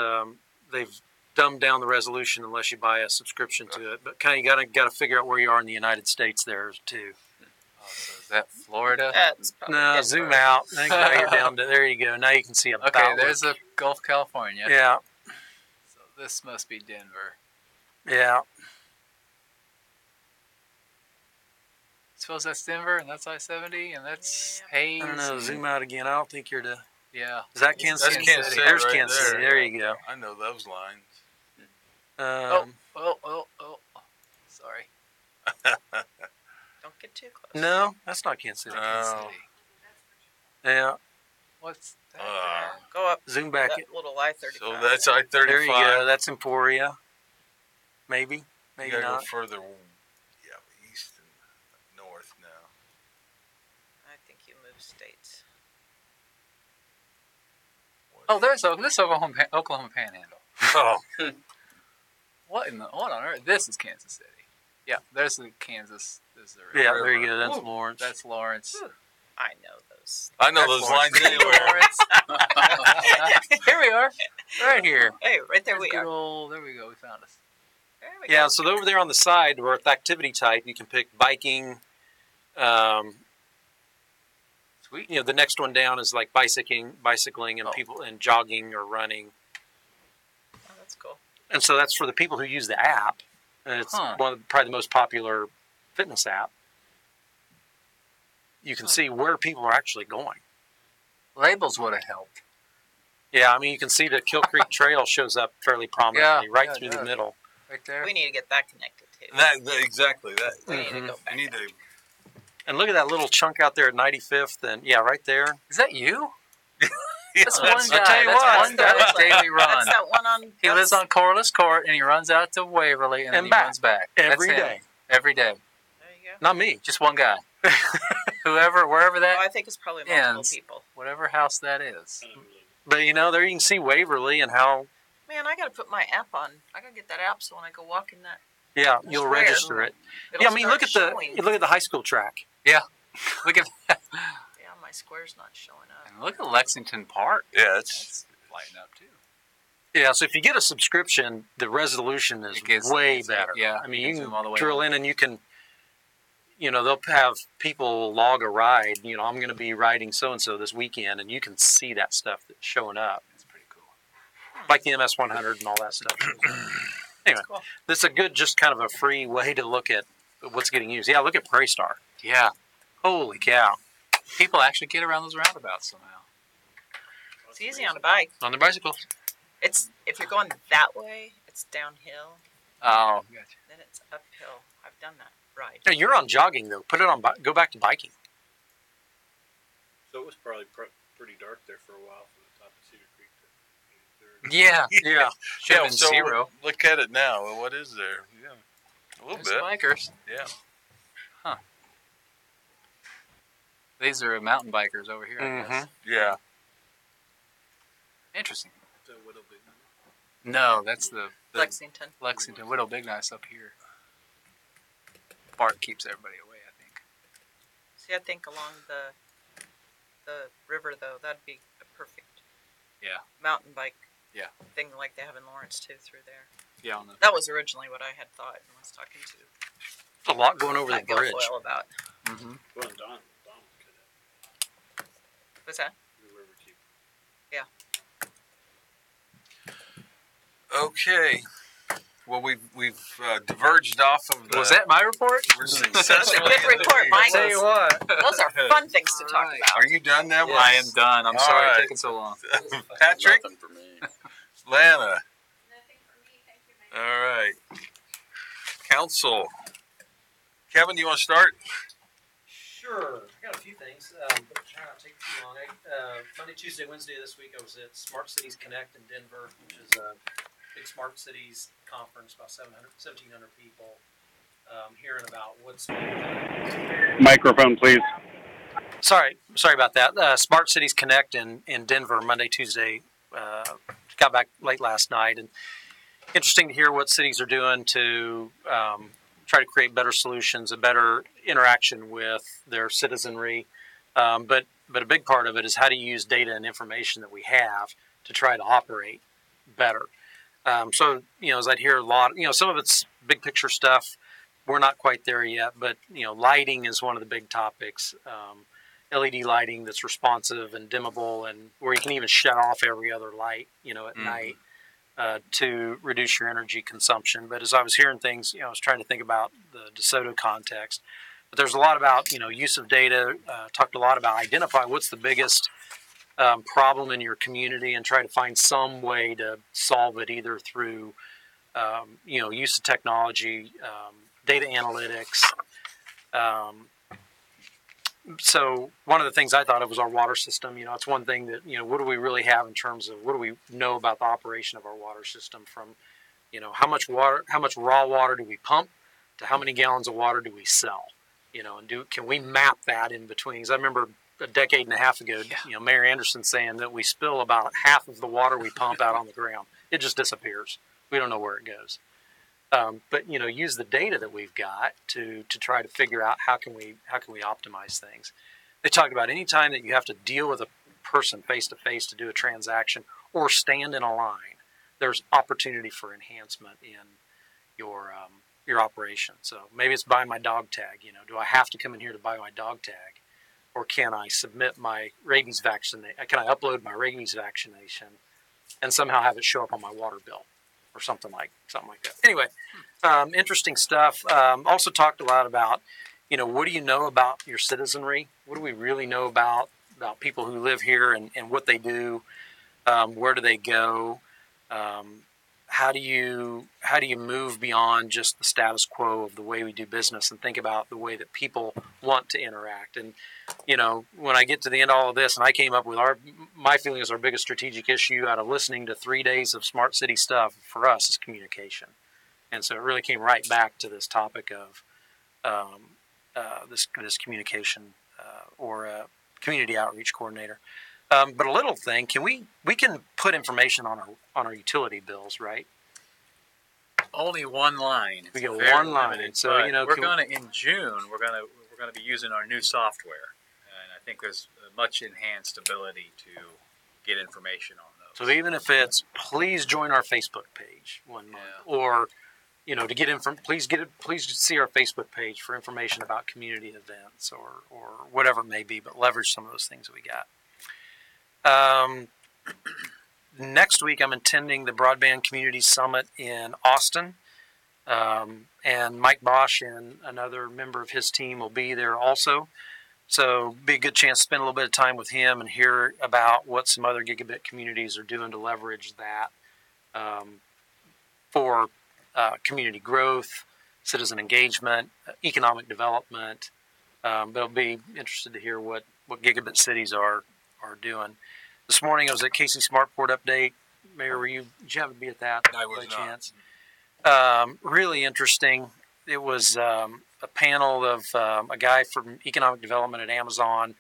they've dumbed down the resolution unless you buy a subscription to it. But kind of got to figure out where you are in the United States there too. So is that Florida? No, zoom out. Now you're down to there. You go. Now you can see about. Okay, there's a Gulf California. Yeah. So this must be Denver. Yeah. Suppose that's Denver, and that's I-70, and that's Hayes. I don't know. Zoom out again. I don't think you're to. Yeah. Is that Kansas City? That's Kansas City. There's Right Kansas City. There you go. I know those lines. Oh. Sorry. Don't get too close. No, that's not Kansas City. Kansas City. Yeah. What's that? Go up. Zoom back. That little I-35. So that's I-35. There you go. That's Emporia. Maybe. You Maybe gotta not. go further, east and north now. I think you moved states. Oh, there's this Oklahoma Panhandle. Oh, What on earth? This is Kansas City. Yeah, there's the Kansas. There's the Yeah, river. there you go. That's Lawrence. That's Lawrence. I know those. I know That's those Lawrence. lines anywhere. Here we are, right here. Hey, right there we Good are. old, there we go. We found us. There we Yeah, go. so over there on the side, where it's activity type, you can pick biking. Sweet. The next one down is like bicycling, and people and jogging or running. Oh, that's cool. And so that's for the people who use the app. And it's probably the most popular fitness app. You can see where people are actually going. Labels would have helped. Yeah, I mean, you can see the Kill Creek Trail shows up fairly prominently right through the middle. Right there. We need to get that connected too. Exactly. We need to go back. You need to. And look at that little chunk out there at 95th, and right there. Is that you? Yeah, That's one guy. I'll tell you That's what. one guy's daily run. That's that one on. He lives on Corliss Court, and he runs out to Waverly, and then he back. runs back. Every That's him. day. Every day. There you go. Not me. Just one guy. Wherever that Oh, I think it's probably multiple ends. people. Whatever house that is. But there you can see Waverly and how, Man, I got to put my app on. I got to get that app so when I go walking that, you'll Square. register it. it'll Yeah, I mean, start showing. look at the high school track. Look at that. Yeah, my square's not showing up. And look at Lexington Park. Yeah, it's That's lighting up too. Yeah, so if you get a subscription, the resolution is way better. Yeah, I mean, you zoom all the can way drill in and you can, they'll have people log a ride. I'm going to be riding so-and-so this weekend, and you can see that stuff that's showing up. That's pretty cool. Like the MS-100 and all that stuff. Anyway, Cool. this is a good, just kind of a free way to look at what's getting used. Yeah, look at Prairie Star. Yeah. Holy cow. People actually get around those roundabouts somehow. It's easy on a bike. On their bicycle. It's if you're going that way, it's downhill. Oh, gotcha. Then it's uphill. I've done that ride. No, you're on jogging though. Put it on. Go back to biking. So it was probably pretty dark there for a while from the top of Cedar Creek to 83rd. Yeah. Yeah. Should have been so zero. Look at it now. What is there? Yeah, a little There's bit. bikers. Yeah. Huh. These are mountain bikers over here, I guess. Yeah. Interesting. So Widow Big Night. No, that's the Lexington. Widow Big Nice up here. Bart keeps everybody away, I think. See, I think along the river though, that'd be a perfect mountain bike thing like they have in Lawrence too through there. Yeah, on the That was originally what I had thought and was talking to A lot going over the Matt bridge. Guilfoyle about. Mm-hmm. Well, Don could have What's that? the river keep. Okay. Well, we've diverged off of the. Was that my report? We're That's a successfully. good report, Mike. Tell you what. Those are fun things to talk Alright. about. Are you done now? I am done. I'm All sorry right. it's taking so long. Patrick, Nothing for me. Lana. Nothing for me, thank you, Mike. All right. Council. Kevin, you want to start? Sure. I got a few things, but try not to take too long. Monday, Tuesday, Wednesday this week, I was at Smart Cities Connect in Denver, which is a big Smart Cities conference, about 1,700 people, hearing about what's being done. Microphone, please. Sorry about that. Smart Cities Connect in Denver, Monday, Tuesday. Got back late last night, and interesting to hear what cities are doing to try to create better solutions, a better interaction with their citizenry. But a big part of it is how do you use data and information that we have to try to operate better. So, as I'd hear a lot, some of it's big picture stuff. We're not quite there yet, but, lighting is one of the big topics. LED lighting that's responsive and dimmable, and where you can even shut off every other light, at night to reduce your energy consumption. But as I was hearing things, I was trying to think about the DeSoto context. But there's a lot about, use of data, talked a lot about identify what's the biggest problem in your community and try to find some way to solve it either through, use of technology, data analytics. So one of the things I thought of was our water system. It's one thing that, what do we really have in terms of what do we know about the operation of our water system from, how much raw water do we pump to how many gallons of water do we sell, and can we map that in between? 'Cause I remember a decade and a half ago, Mayor Anderson saying that we spill about half of the water we pump out on the ground. It just disappears. We don't know where it goes. But use the data that we've got to try to figure out how can we optimize things. They talked about any time that you have to deal with a person face to face to do a transaction or stand in a line, there's opportunity for enhancement in your operation. So maybe it's buying my dog tag. Do I have to come in here to buy my dog tag, or can I submit my rabies vaccination? Can I upload my rabies vaccination and somehow have it show up on my water bill? Or something like that. Anyway, interesting stuff. Also talked a lot about, what do you know about your citizenry? What do we really know about people who live here and what they do? Where do they go? How do you move beyond just the status quo of the way we do business and think about the way that people want to interact? And when I get to the end of all of this, and I came up with my feeling is our biggest strategic issue out of listening to 3 days of smart city stuff for us is communication. And so it really came right back to this topic of this communication or community outreach coordinator. But a little thing, we can put information on our utility bills, right? Only one line. We get Very one line. limited, So we're in June. We're gonna be using our new software, and I think there's a much enhanced ability to get information on So even if it's please join our Facebook page one month, or to get please see our Facebook page for information about community events or whatever it may be, but leverage some of those things that we got. Next week, I'm attending the Broadband Community Summit in Austin, and Mike Bosch and another member of his team will be there also. So be a good chance to spend a little bit of time with him and hear about what some other gigabit communities are doing to leverage that for community growth, citizen engagement, economic development. But I'll be interested to hear what gigabit cities are doing. This morning I was at Casey Smartport update. Mayor, did you happen to be at that? I was by not. Chance? Really interesting. It was a panel of a guy from economic development at Amazon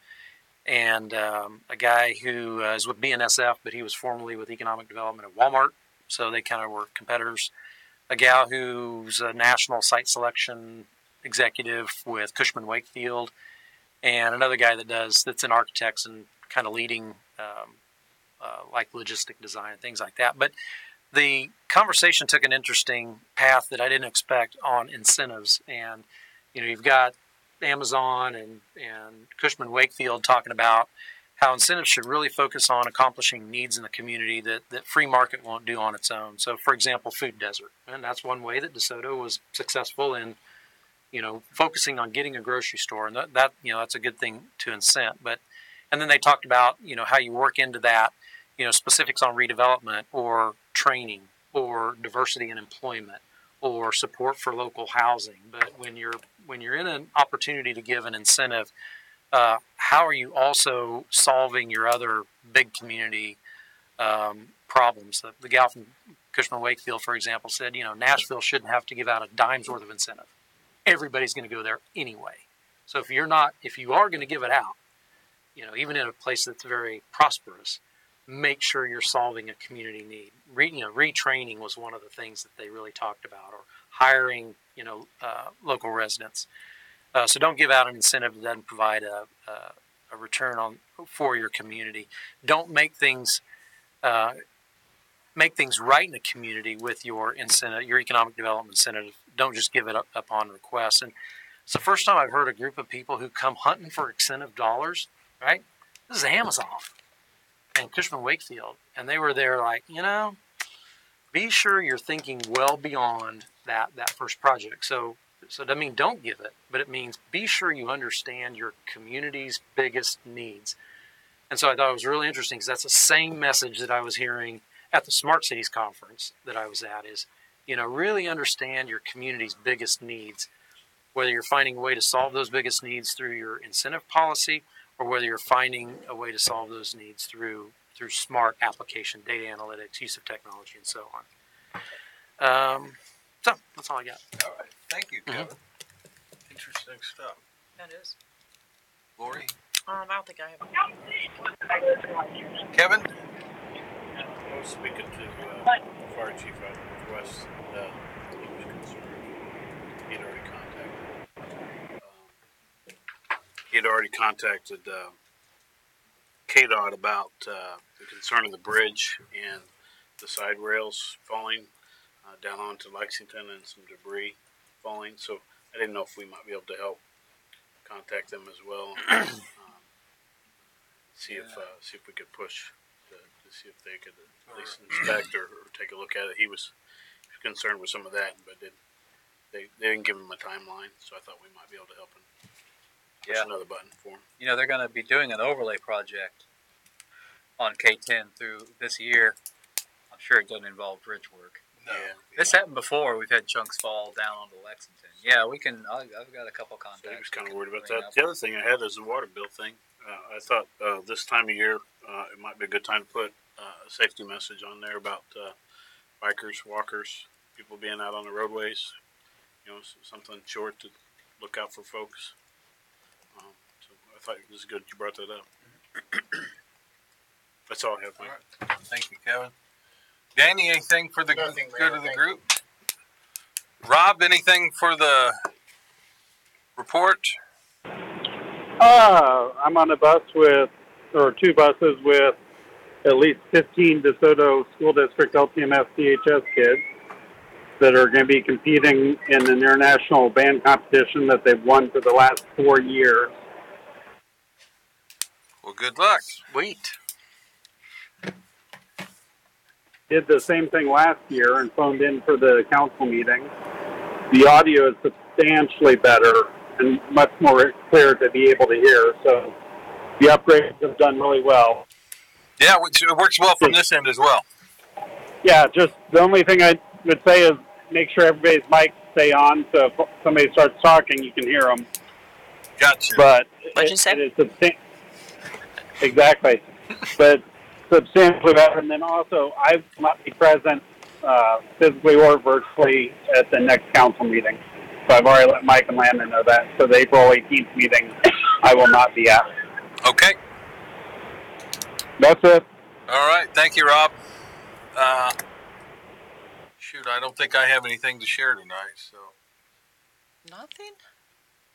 and a guy who is with BNSF, but he was formerly with economic development at Walmart. So they kind of were competitors. A gal who's a national site selection executive with Cushman Wakefield, and another guy that's in architects and kind of leading like logistic design and things like that. But the conversation took an interesting path that I didn't expect on incentives. And, you've got Amazon and Cushman Wakefield talking about how incentives should really focus on accomplishing needs in the community that free market won't do on its own. So, for example, food desert. And that's one way that DeSoto was successful in, focusing on getting a grocery store. And that that's a good thing to incent. And then they talked about, how you work into that, specifics on redevelopment or training or diversity in employment or support for local housing. But when you're in an opportunity to give an incentive, how are you also solving your other big community problems? The gal from Cushman Wakefield, for example, said, Nashville shouldn't have to give out a dime's worth of incentive. Everybody's going to go there anyway. So if you are going to give it out, even in a place that's very prosperous, make sure you're solving a community need. Retraining was one of the things that they really talked about, or hiring, local residents. So don't give out an incentive that doesn't provide a return for your community. Don't make things right in the community with your incentive, your economic development incentive. Don't just give it up upon request. And it's the first time I've heard a group of people who come hunting for incentive dollars. Right? This is Amazon and Cushman Wakefield, and they were there like, be sure you're thinking well beyond that first project. So it doesn't mean don't give it, but it means be sure you understand your community's biggest needs. And so I thought it was really interesting because that's the same message that I was hearing at the Smart Cities conference that I was at is, really understand your community's biggest needs, whether you're finding a way to solve those biggest needs through your incentive policy or whether you're finding a way to solve those needs through smart application, data analytics, use of technology, and so on. So that's all I got. All right. Thank you, Kevin. Interesting stuff. That is. Lori? I don't think I have. Kevin? I was speaking to the fire chief out of Northwest. He was concerned. He had already contacted KDOT about the concern of the bridge and the side rails falling down onto Lexington and some debris falling. So I didn't know if we might be able to help contact them as well. See if we could push to see if they could at least inspect or take a look at it. He was concerned with some of that, but they didn't give him a timeline, so I thought we might be able to help him. Push another button for him. They're going to be doing an overlay project on K10 through this year. I'm sure it doesn't involve bridge work. No. Yeah. This happened before. We've had chunks fall down onto Lexington. Yeah, we can. I've got a couple contacts. So he was kind of worried about that. The other thing I had is the water bill thing. I thought this time of year it might be a good time to put a safety message on there about bikers, walkers, people being out on the roadways. Something short to look out for folks. So I thought it was good you brought that up. That's all I have. All right. Thank you, Kevin. Danny, anything for the good of the group? Rob, anything for the report? I'm on a bus two buses with at least 15 DeSoto School District LTMS DHS kids that are going to be competing in an international band competition that they've won for the last 4 years. Well, good luck. Sweet. Did the same thing last year and phoned in for the council meeting. The audio is substantially better and much more clear to be able to hear. So the upgrades have done really well. Yeah, it works well from this end as well. Yeah, just the only thing I would say is make sure everybody's mics stay on, so if somebody starts talking, you can hear them. Gotcha. But What'd you say? it is exactly. But substantially better. And then also, I will not be present physically or virtually at the next council meeting. So I've already let Mike and Landon know that. So the April 18th meeting, I will not be at. Okay. That's it. All right. Thank you, Rob. Shoot, I don't think I have anything to share tonight, so. Nothing?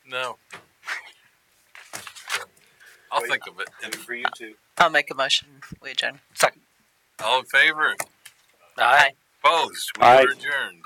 No. I'll think of it. And for you too. I'll make a motion. We adjourn. Second. All in favor? Aye. Opposed? We Aye. are adjourned.